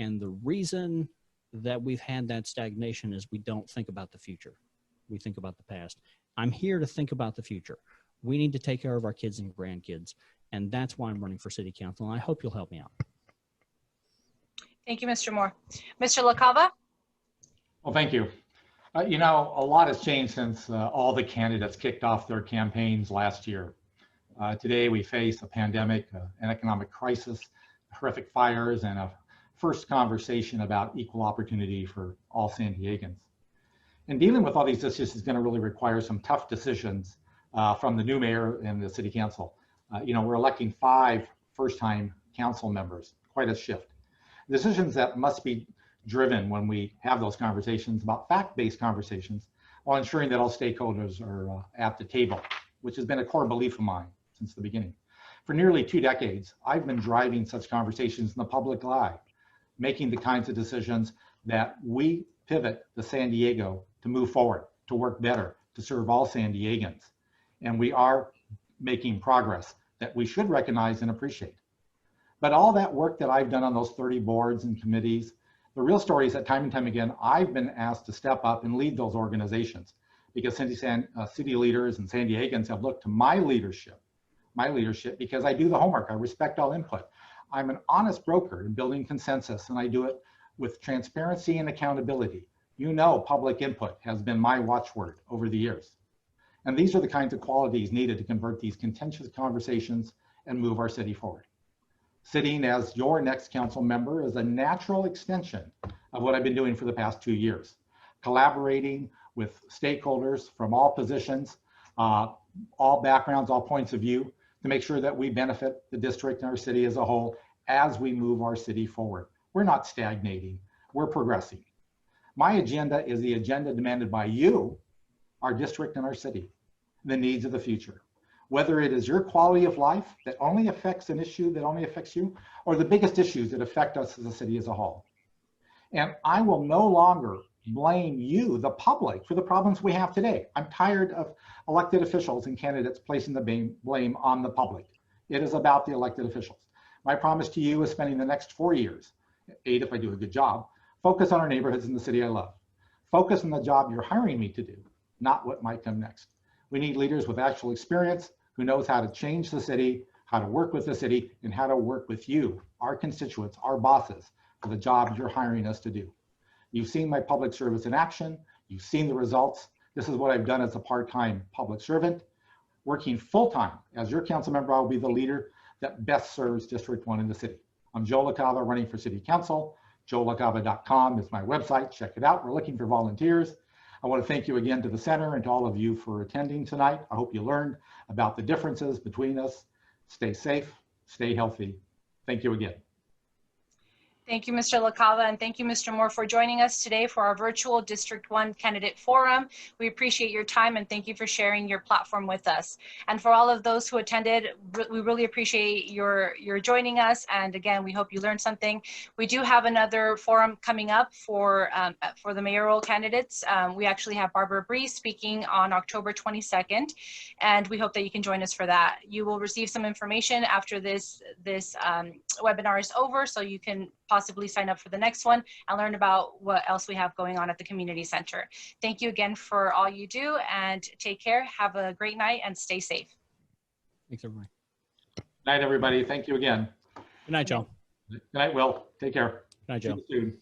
And the reason that we've had that stagnation is we don't think about the future. We think about the past. I'm here to think about the future. We need to take care of our kids and grandkids, and that's why I'm running for city council, and I hope you'll help me out. Thank you, Mr. Moore. Mr. LaCava? Well, thank you. A lot has changed since all the candidates kicked off their campaigns last year. Today we face a pandemic, an economic crisis, horrific fires, and a first conversation about equal opportunity for all San Diegans. And dealing with all these issues is going to really require some tough decisions from the new mayor and the city council. We're electing 5 first-time council members, quite a shift. Decisions that must be driven when we have those conversations about fact-based conversations while ensuring that all stakeholders are at the table, which has been a core belief of mine since the beginning. For nearly 2 decades, I've been driving such conversations in the public eye, making the kinds of decisions that we pivot the San Diego to move forward, to work better, to serve all San Diegans. And we are making progress that we should recognize and appreciate. But all that work that I've done on those 30 boards and committees, the real story is that time and time again, I've been asked to step up and lead those organizations because city leaders and San Diegans have looked to my leadership because I do the homework. I respect all input. I'm an honest broker in building consensus, and I do it with transparency and accountability. Public input has been my watchword over the years. And these are the kinds of qualities needed to convert these contentious conversations and move our city forward. Sitting as your next council member is a natural extension of what I've been doing for the past 2 years, collaborating with stakeholders from all positions, all backgrounds, all points of view, to make sure that we benefit the district and our city as a whole as we move our city forward. We're not stagnating, we're progressing. My agenda is the agenda demanded by you, our district and our city, the needs of the future. Whether it is your quality of life that only affects an issue that only affects you, or the biggest issues that affect us as a city as a whole. And I will no longer blame you, the public, for the problems we have today. I'm tired of elected officials and candidates placing the blame on the public. It is about the elected officials. My promise to you is spending the next 4 years 8 if I do a good job. Focus on our neighborhoods in the city I love. Focus on the job you're hiring me to do, not what might come next. We need leaders with actual experience who knows how to change the city, how to work with the city, and how to work with you, our constituents, our bosses, for the job you're hiring us to do. You've seen my public service in action. You've seen the results. This is what I've done as a part-time public servant. Working full-time as your council member, I'll be the leader that best serves District 1 in the city. I'm Jolla Community running for City Council. JollaCava.com is my website. Check it out. We're looking for volunteers. I want to thank you again to the center and to all of you for attending tonight. I hope you learned about the differences between us. Stay safe, stay healthy. Thank you again. Thank you, Mr. LaCava, and thank you, Mr. Moore, for joining us today for our virtual District 1 Candidate Forum. We appreciate your time and thank you for sharing your platform with us. And for all of those who attended, we really appreciate your joining us. And again, we hope you learned something. We do have another forum coming up for the mayoral candidates. We actually have Barbara Bree speaking on October 22nd, and we hope that you can join us for that. You will receive some information after this webinar is over, so you can possibly sign up for the next one and learn about what else we have going on at the community center. Thank you again for all you do, and take care. Have a great night and stay safe. Thanks, everybody. Good night, everybody. Thank you again. Good night, Joe. Good night, Will. Take care. Good night, Joe. See you soon.